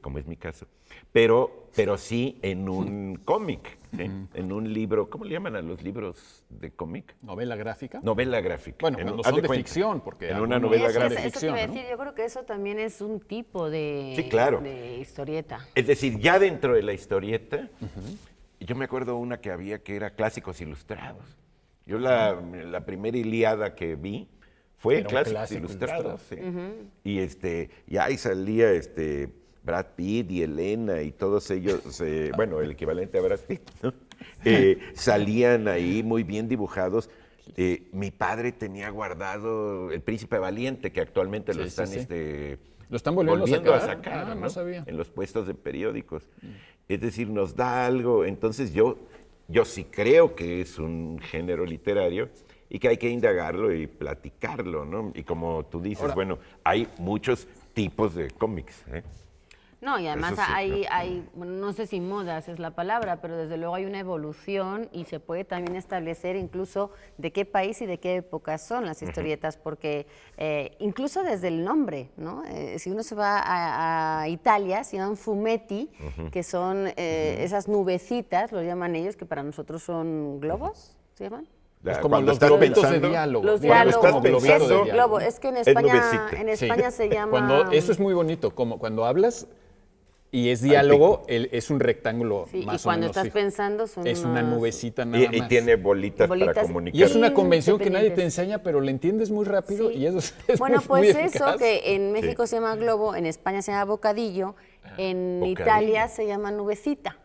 como es mi caso, pero sí en un cómic, ¿sí? En un libro, ¿cómo le llaman a los libros de cómic? ¿Novela gráfica? Novela gráfica. Bueno, cuando son de ficción, porque en una novela gráfica. Eso te iba a decir, yo creo que eso también es un tipo de, sí, claro, de historieta. Es decir, ya dentro de la historieta, yo me acuerdo una que había que era clásicos ilustrados. Yo la primera Ilíada que vi fue clásicos ilustrados. Sí. Y ahí salía Brad Pitt y Elena y todos ellos, bueno, el equivalente a Brad Pitt, ¿no? Salían ahí muy bien dibujados. Mi padre tenía guardado El Príncipe Valiente, que actualmente lo están ¿lo están volviendo a sacar? ¿no? No sabía. En los puestos de periódicos. Es decir, nos da algo. Entonces yo sí creo que es un género literario y que hay que indagarlo y platicarlo, ¿no? Y como tú dices, Ahora, bueno, hay muchos tipos de cómics, ¿eh? No, y además Eso sí, hay, bueno, no sé si modas es la palabra, pero desde luego hay una evolución y se puede también establecer incluso de qué país y de qué época son las historietas, porque incluso desde el nombre, ¿no? Si uno se va a Italia, se llaman fumetti, que son esas nubecitas, lo llaman ellos, que para nosotros son globos, ¿se llaman? Es como los globitos de diálogo. Los diálogos, de globo. Es que en España se llama... Eso es muy bonito, como cuando hablas y es diálogo, es un rectángulo sí, más y cuando o menos. estás pensando son es una nubecita nada más. Y tiene bolitas para comunicar. Y es una convención que nadie te enseña, pero la entiendes muy rápido y eso es bueno, muy, pues muy eso eficaz. Que en México se llama globo, en España se llama bocadillo, en Italia se llama nubecita.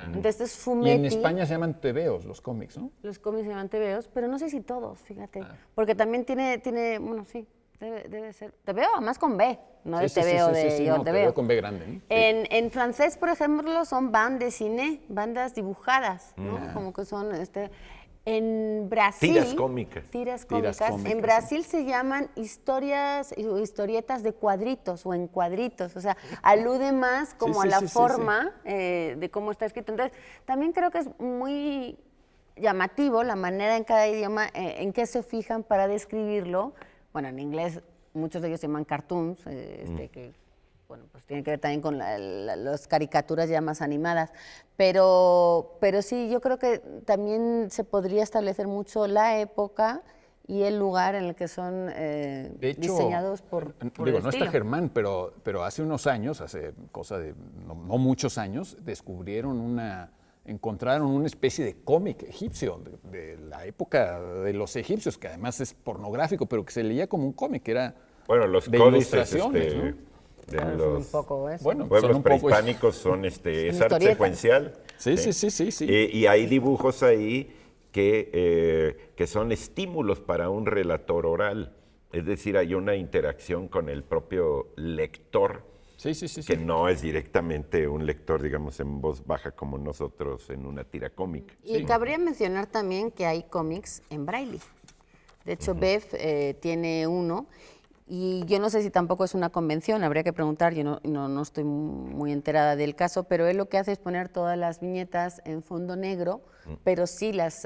Entonces es fumetti. Y en España se llaman tebeos los cómics, ¿no? Los cómics se llaman tebeos, pero no sé si todos, fíjate. Porque también tiene, bueno, sí, debe ser. Tebeo, además con B, no de tebeo yo tebeo. Con B grande, ¿no? En francés, por ejemplo, son bandes dessinés, bandas dibujadas, ¿no? Como que son, en Brasil... Tiras cómicas. En Brasil se llaman historietas de cuadritos o en cuadritos, o sea, alude más como a la forma de cómo está escrito. Entonces, también creo que es muy llamativo la manera en cada idioma en que se fijan para describirlo. Bueno, en inglés muchos de ellos se llaman cartoons, que bueno, pues tiene que ver también con las caricaturas ya más animadas, pero sí, yo creo que también se podría establecer mucho la época y el lugar en el que son de hecho, diseñados por digo, no está Germán, pero hace unos años, hace cosa de no muchos años, encontraron una especie de cómic egipcio de la época de los egipcios, que además es pornográfico, pero que se leía como un cómic, que era los de códices, ilustraciones, ¿no? De los un poco eso. pueblos prehispánicos son es arte secuencial. Sí. Y hay dibujos ahí que son estímulos para un relator oral. Es decir, hay una interacción con el propio lector. Que no es directamente un lector, digamos, en voz baja como nosotros en una tira cómica. Y cabría mencionar también que hay cómics en braille. De hecho, Bev tiene uno. Y yo no sé si tampoco es una convención, habría que preguntar, yo no estoy muy enterada del caso, pero él lo que hace es poner todas las viñetas en fondo negro, pero sí las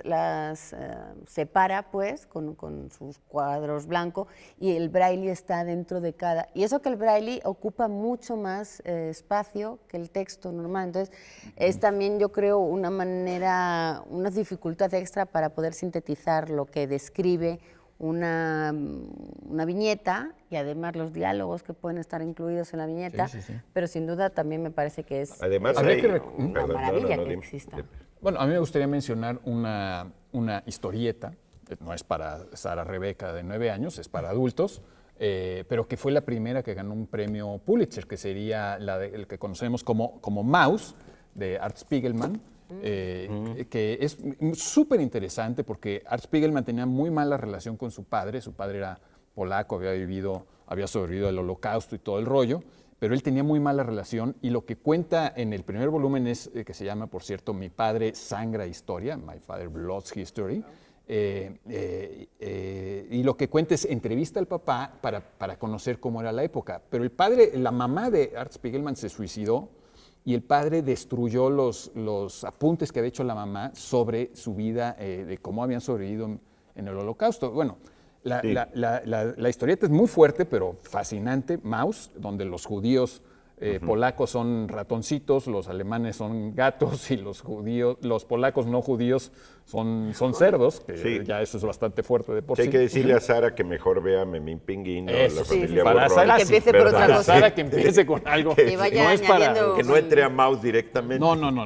separa pues con sus cuadros blancos y el braille está dentro de cada. Y eso que el braille ocupa mucho más espacio que el texto normal, entonces es también yo creo una dificultad extra para poder sintetizar lo que describe una viñeta y además los diálogos que pueden estar incluidos en la viñeta, Sí. pero sin duda también me parece que es Además, Habría hay- que una perdón, maravilla que dime. exista. Bueno, a mí me gustaría mencionar una historieta, no es para Sara Rebeca de 9 años, es para adultos, pero que fue la primera que ganó un premio Pulitzer, que sería el que conocemos como Maus, de Art Spiegelman, que es súper interesante porque Art Spiegelman tenía muy mala relación con su padre era polaco, había sobrevivido al Holocausto y todo el rollo, pero él tenía muy mala relación y lo que cuenta en el primer volumen es, que se llama, por cierto, Mi padre sangra historia, My Father Bloods History, y lo que cuenta es entrevista al papá para conocer cómo era la época, pero la mamá de Art Spiegelman se suicidó y el padre destruyó los apuntes que había hecho la mamá sobre su vida, de cómo habían sobrevivido en el Holocausto. Bueno, Sí. la historieta es muy fuerte, pero fascinante. Maus, donde los judíos polacos son ratoncitos, los alemanes son gatos y los polacos no judíos son cerdos, que Sí. ya eso es bastante fuerte de por Sí, sí. hay que decirle a Sara que mejor vea Memín Pinguín o Eso la sí, familia para Borrón. Sara Y que sí, empiece por ¿verdad? otra Para cosa. Sara que empiece con algo. Que vaya no es para añadiendo- Que no entre a Maus directamente. No.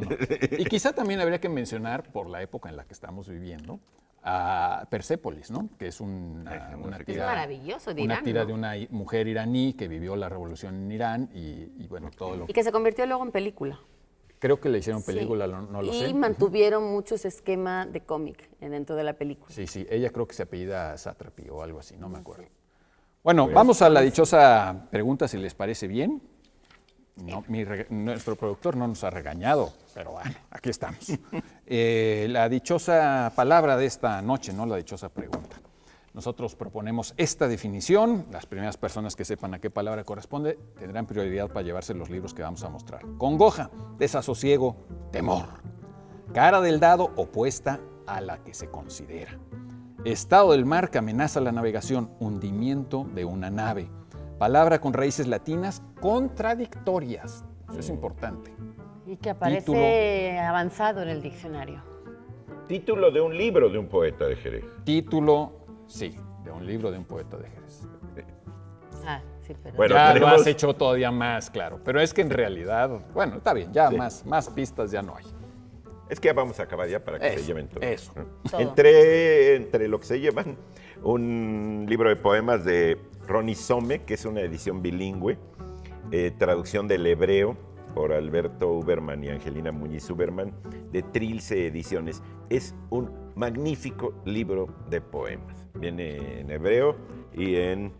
Y quizá también habría que mencionar, por la época en la que estamos viviendo, a Persépolis, ¿no? Que es una tira, maravilloso de una Irán, tira ¿no? de una mujer iraní que vivió la revolución en Irán y bueno, todo lo Y que se convirtió luego en película. Creo que le hicieron película, Sí. no lo y sé. mantuvieron mucho ese esquema de cómic dentro de la película. Sí, ella creo que se apellida Satrapi o algo así, no me acuerdo. Bueno, vamos a la dichosa pregunta, si les parece bien. No, nuestro productor no nos ha regañado, pero bueno, aquí estamos. La dichosa palabra de esta noche, no la dichosa pregunta. Nosotros proponemos esta definición. Las primeras personas que sepan a qué palabra corresponde tendrán prioridad para llevarse los libros que vamos a mostrar. Congoja, desasosiego, temor. Cara del dado opuesta a la que se considera. Estado del mar que amenaza la navegación, hundimiento de una nave. Palabra con raíces latinas contradictorias. Eso es importante. Y que aparece Título. avanzado en el diccionario. Título de un libro de un poeta de Jerez. Título, sí, de un libro de un poeta de Jerez. Ah, sí, pero... Bueno, ya lo tenemos- has hecho todavía más claro, pero es que en realidad, bueno, está bien, ya Sí. más pistas ya no hay. Es que ya vamos a acabar ya para que se Eso, lleven todo. eso. Todo. Entre lo que se llevan, un libro de poemas de Ronnie Some, que es una edición bilingüe, traducción del hebreo por Alberto Uberman y Angelina Muñiz Uberman, de Trilce Ediciones. Es un magnífico libro de poemas. Viene en hebreo y en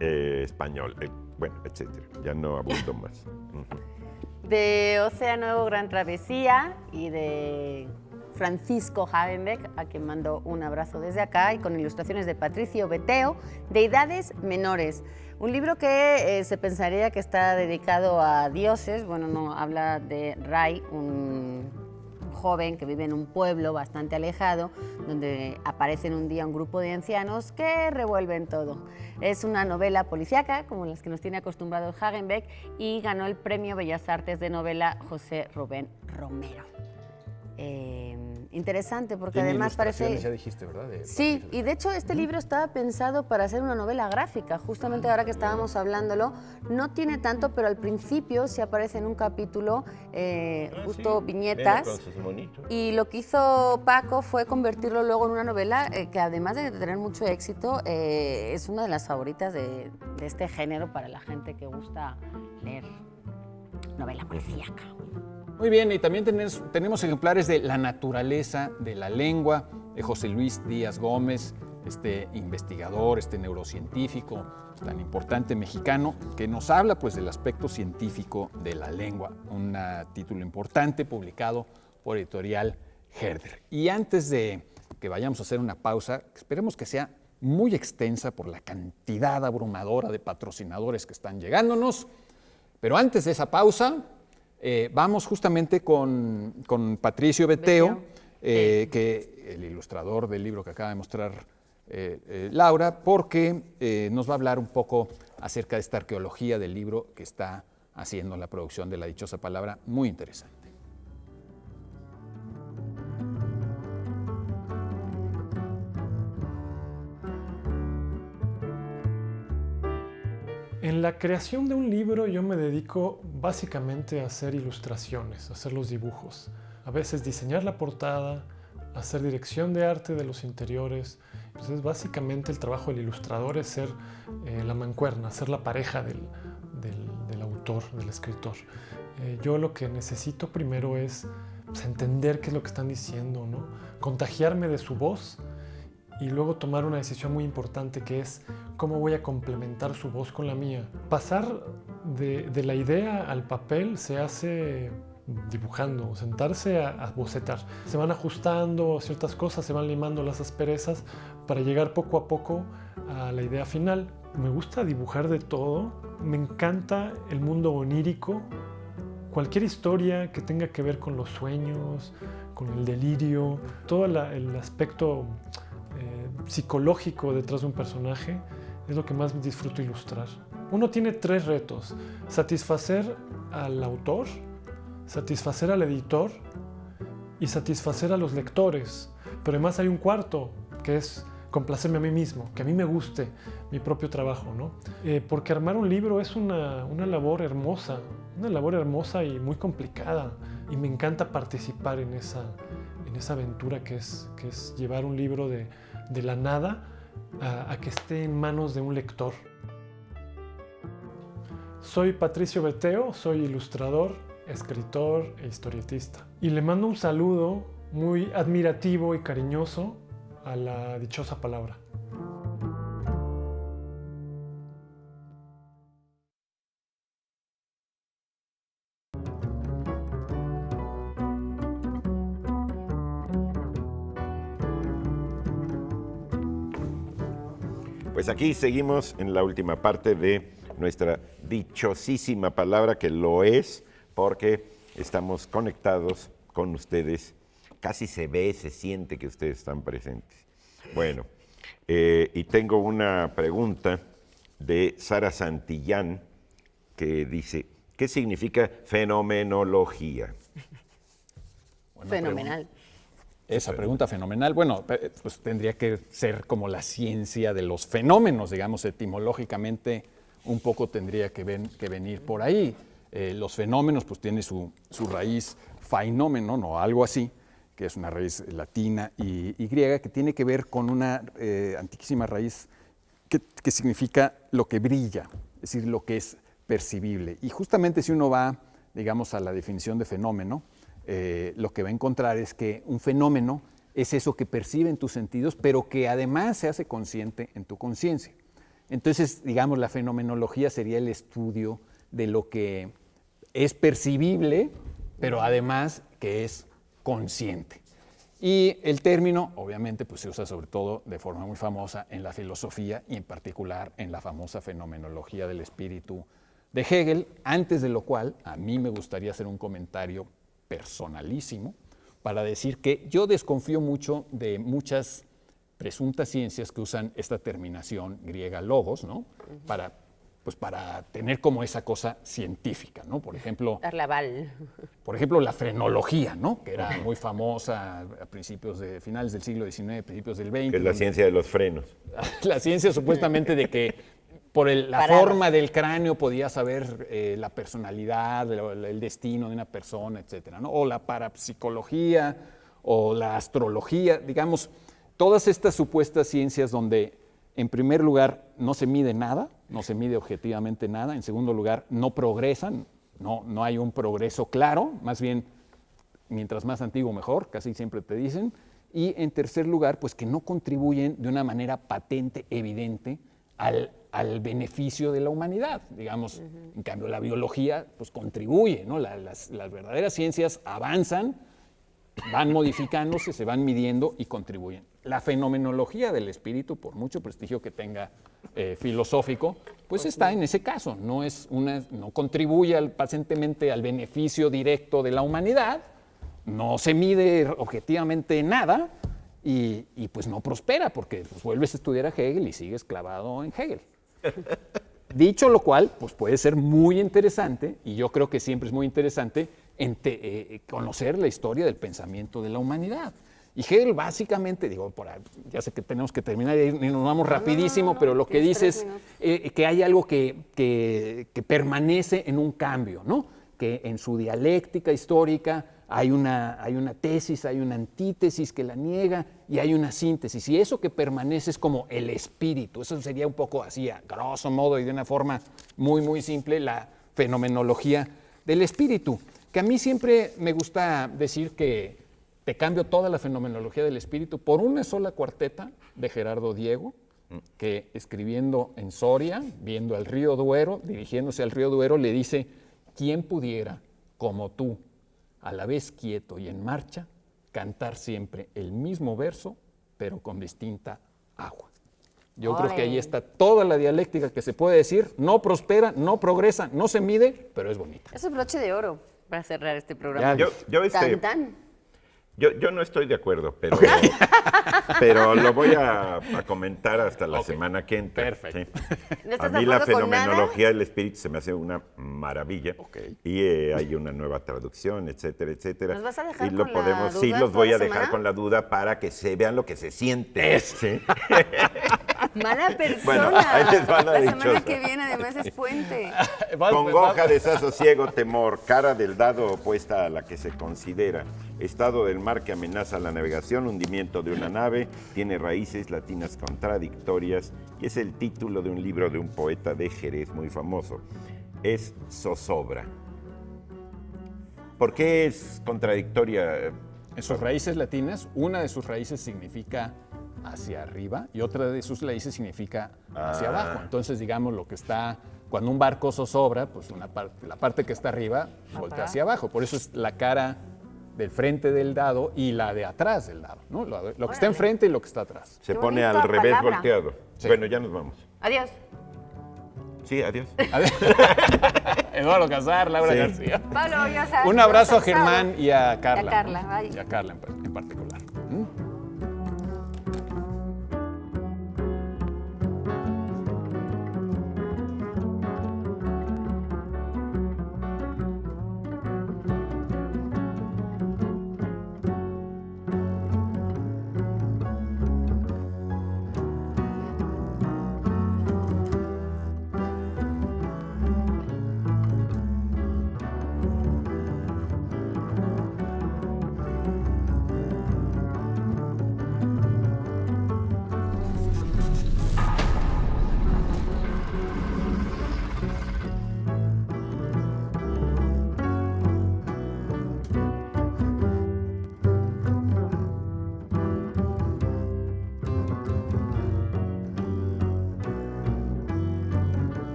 español, bueno, etcétera. Ya no abundo más. De Océano Gran Travesía y de Francisco Hagenbeck, a quien mando un abrazo desde acá, y con ilustraciones de Patricio Beteo, Deidades Menores. Un libro que se pensaría que está dedicado a dioses. Bueno, no, habla de Ray, un joven que vive en un pueblo bastante alejado, donde aparecen un día un grupo de ancianos que revuelven todo. Es una novela policíaca, como las que nos tiene acostumbrados Hagenbeck, y ganó el Premio Bellas Artes de Novela José Rubén Romero. Interesante, porque Tiene además parece... ilustraciones, ya dijiste, ¿verdad? Sí, y de hecho este libro estaba pensado para ser una novela gráfica. Justamente ahora que estábamos hablándolo, no tiene tanto, pero al principio sí aparece en un capítulo justo viñetas. Con sus monitos. Y lo que hizo Paco fue convertirlo luego en una novela que, además de tener mucho éxito, es una de las favoritas de este género para la gente que gusta leer novela policíaca. Muy bien, y también tenemos ejemplares de La naturaleza de la lengua, de José Luis Díaz Gómez, este investigador, este neurocientífico tan importante mexicano, que nos habla pues del aspecto científico de la lengua, un título importante publicado por Editorial Herder. Y antes de que vayamos a hacer una pausa, esperemos que sea muy extensa por la cantidad abrumadora de patrocinadores que están llegándonos, pero antes de esa pausa, vamos justamente con Patricio Beteo, que el ilustrador del libro que acaba de mostrar Laura, porque nos va a hablar un poco acerca de esta arqueología del libro que está haciendo la producción de La Dichosa Palabra, muy interesante. En la creación de un libro yo me dedico básicamente a hacer ilustraciones, a hacer los dibujos. A veces diseñar la portada, hacer dirección de arte de los interiores. Entonces básicamente el trabajo del ilustrador es ser la mancuerna, ser la pareja del autor, del escritor. Yo lo que necesito primero es pues, entender qué es lo que están diciendo, ¿no? Contagiarme de su voz y luego tomar una decisión muy importante que es cómo voy a complementar su voz con la mía. Pasar de la idea al papel se hace dibujando, sentarse a bocetar. Se van ajustando ciertas cosas, se van limando las asperezas para llegar poco a poco a la idea final. Me gusta dibujar de todo, me encanta el mundo onírico, cualquier historia que tenga que ver con los sueños, con el delirio, todo el aspecto psicológico detrás de un personaje es lo que más disfruto ilustrar. Uno tiene 3 retos: satisfacer al autor, satisfacer al editor y satisfacer a los lectores. Pero además hay un cuarto, que es complacerme a mí mismo, que a mí me guste mi propio trabajo, ¿no? Porque armar un libro es una labor hermosa y muy complicada. Y me encanta participar en esa aventura que es llevar un libro de la nada a que esté en manos de un lector. Soy Patricio Beteo, soy ilustrador, escritor e historietista. Y le mando un saludo muy admirativo y cariñoso a la dichosa palabra. Pues aquí seguimos en la última parte de nuestra dichosísima palabra, que lo es, porque estamos conectados con ustedes. Casi se ve, se siente que ustedes están presentes. Bueno, y tengo una pregunta de Sara Santillán que dice, ¿qué significa fenomenología? Fenomenal. Esa pregunta fenomenal. Bueno, pues tendría que ser como la ciencia de los fenómenos, digamos, etimológicamente un poco tendría que venir por ahí. Los fenómenos pues tiene su raíz fainómeno, o algo así, que es una raíz latina y griega, que tiene que ver con una antiquísima raíz que significa lo que brilla, es decir, lo que es percibible. Y justamente si uno va, digamos, a la definición de fenómeno, lo que va a encontrar es que un fenómeno es eso que percibe en tus sentidos, pero que además se hace consciente en tu conciencia. Entonces, digamos, la fenomenología sería el estudio de lo que es percibible, pero además que es consciente. Y el término, obviamente, pues se usa sobre todo de forma muy famosa en la filosofía y en particular en la famosa fenomenología del espíritu de Hegel, antes de lo cual a mí me gustaría hacer un comentario personalísimo para decir que yo desconfío mucho de muchas presuntas ciencias que usan esta terminación griega logos, ¿no? Para tener como esa cosa científica, ¿no? Por ejemplo, darle aval. Por ejemplo, la frenología, ¿no? Que era muy famosa a finales del siglo XIX, principios del XX. Que es la ciencia de los frenos. La ciencia supuestamente de que por la forma del cráneo podía saber la personalidad, el destino de una persona, etcétera, ¿no? O la parapsicología, o la astrología, digamos, todas estas supuestas ciencias donde, en primer lugar, no se mide nada, no se mide objetivamente nada, en segundo lugar, no progresan, no hay un progreso claro, más bien, mientras más antiguo mejor, casi siempre te dicen, y en tercer lugar, pues que no contribuyen de una manera patente, evidente, al beneficio de la humanidad, digamos. En cambio, la biología pues contribuye, ¿no? Las verdaderas ciencias avanzan, van modificándose, se van midiendo y contribuyen. La fenomenología del espíritu, por mucho prestigio que tenga filosófico, pues está en ese caso, no contribuye pacientemente al beneficio directo de la humanidad, no se mide objetivamente nada y pues no prospera porque pues, vuelves a estudiar a Hegel y sigues clavado en Hegel. Dicho lo cual, pues puede ser muy interesante, y yo creo que siempre es muy interesante conocer la historia del pensamiento de la humanidad. Y Hegel básicamente, ya sé que tenemos que terminar y nos vamos rapidísimo, pero lo que dice es que hay algo que permanece en un cambio, ¿no? Que en su dialéctica histórica hay una tesis, hay una antítesis que la niega y hay una síntesis. Y eso que permanece es como el espíritu. Eso sería un poco así, a grosso modo y de una forma muy, muy simple, la fenomenología del espíritu. Que a mí siempre me gusta decir que te cambio toda la fenomenología del espíritu por una sola cuarteta de Gerardo Diego, que escribiendo en Soria, viendo al río Duero, dirigiéndose al río Duero, le dice: ¿quién pudiera, como tú, a la vez quieto y en marcha, cantar siempre el mismo verso, pero con distinta agua? Yo creo que ahí está toda la dialéctica que se puede decir. No prospera, no progresa, no se mide, pero es bonita. Eso es broche de oro para cerrar este programa. Yo no estoy de acuerdo, pero lo voy a comentar hasta la semana que entra. Perfecto. ¿Sí? ¿No estás A mí de la acuerdo con fenomenología del espíritu se me hace una maravilla. Okay. Y hay una nueva traducción, etcétera, etcétera. ¿Nos vas a dejar y lo con la podemos, duda sí, los toda voy la a dejar semana? con la duda para que se vean lo que se siente. ¿Sí? Mala persona. Bueno, ahí les va la semana dichosa. que viene además es puente. Congoja, desasosiego, temor, cara del dado opuesta a la que se considera, estado del mar que amenaza la navegación, hundimiento de una nave, tiene raíces latinas contradictorias y es el título de un libro de un poeta de Jerez muy famoso. Es zozobra. ¿Por qué es contradictoria? En sus raíces latinas, una de sus raíces significa hacia arriba y otra de sus raíces significa hacia abajo. Entonces, digamos, lo que está, cuando un barco zozobra, pues la parte que está arriba voltea hacia abajo. Por eso es la cara del frente del dado y la de atrás del dado, ¿no? Lo que está enfrente y lo que está atrás. Se Qué pone bonita al revés palabra. volteado. Sí. Bueno, ya nos vamos. Adiós. Sí, adiós. Eduardo Casar, Laura Sí. García. Pablo, ya sabes. Un abrazo a Cansado. Germán y a Carla. Y a Carla, bye. Y a Carla en particular.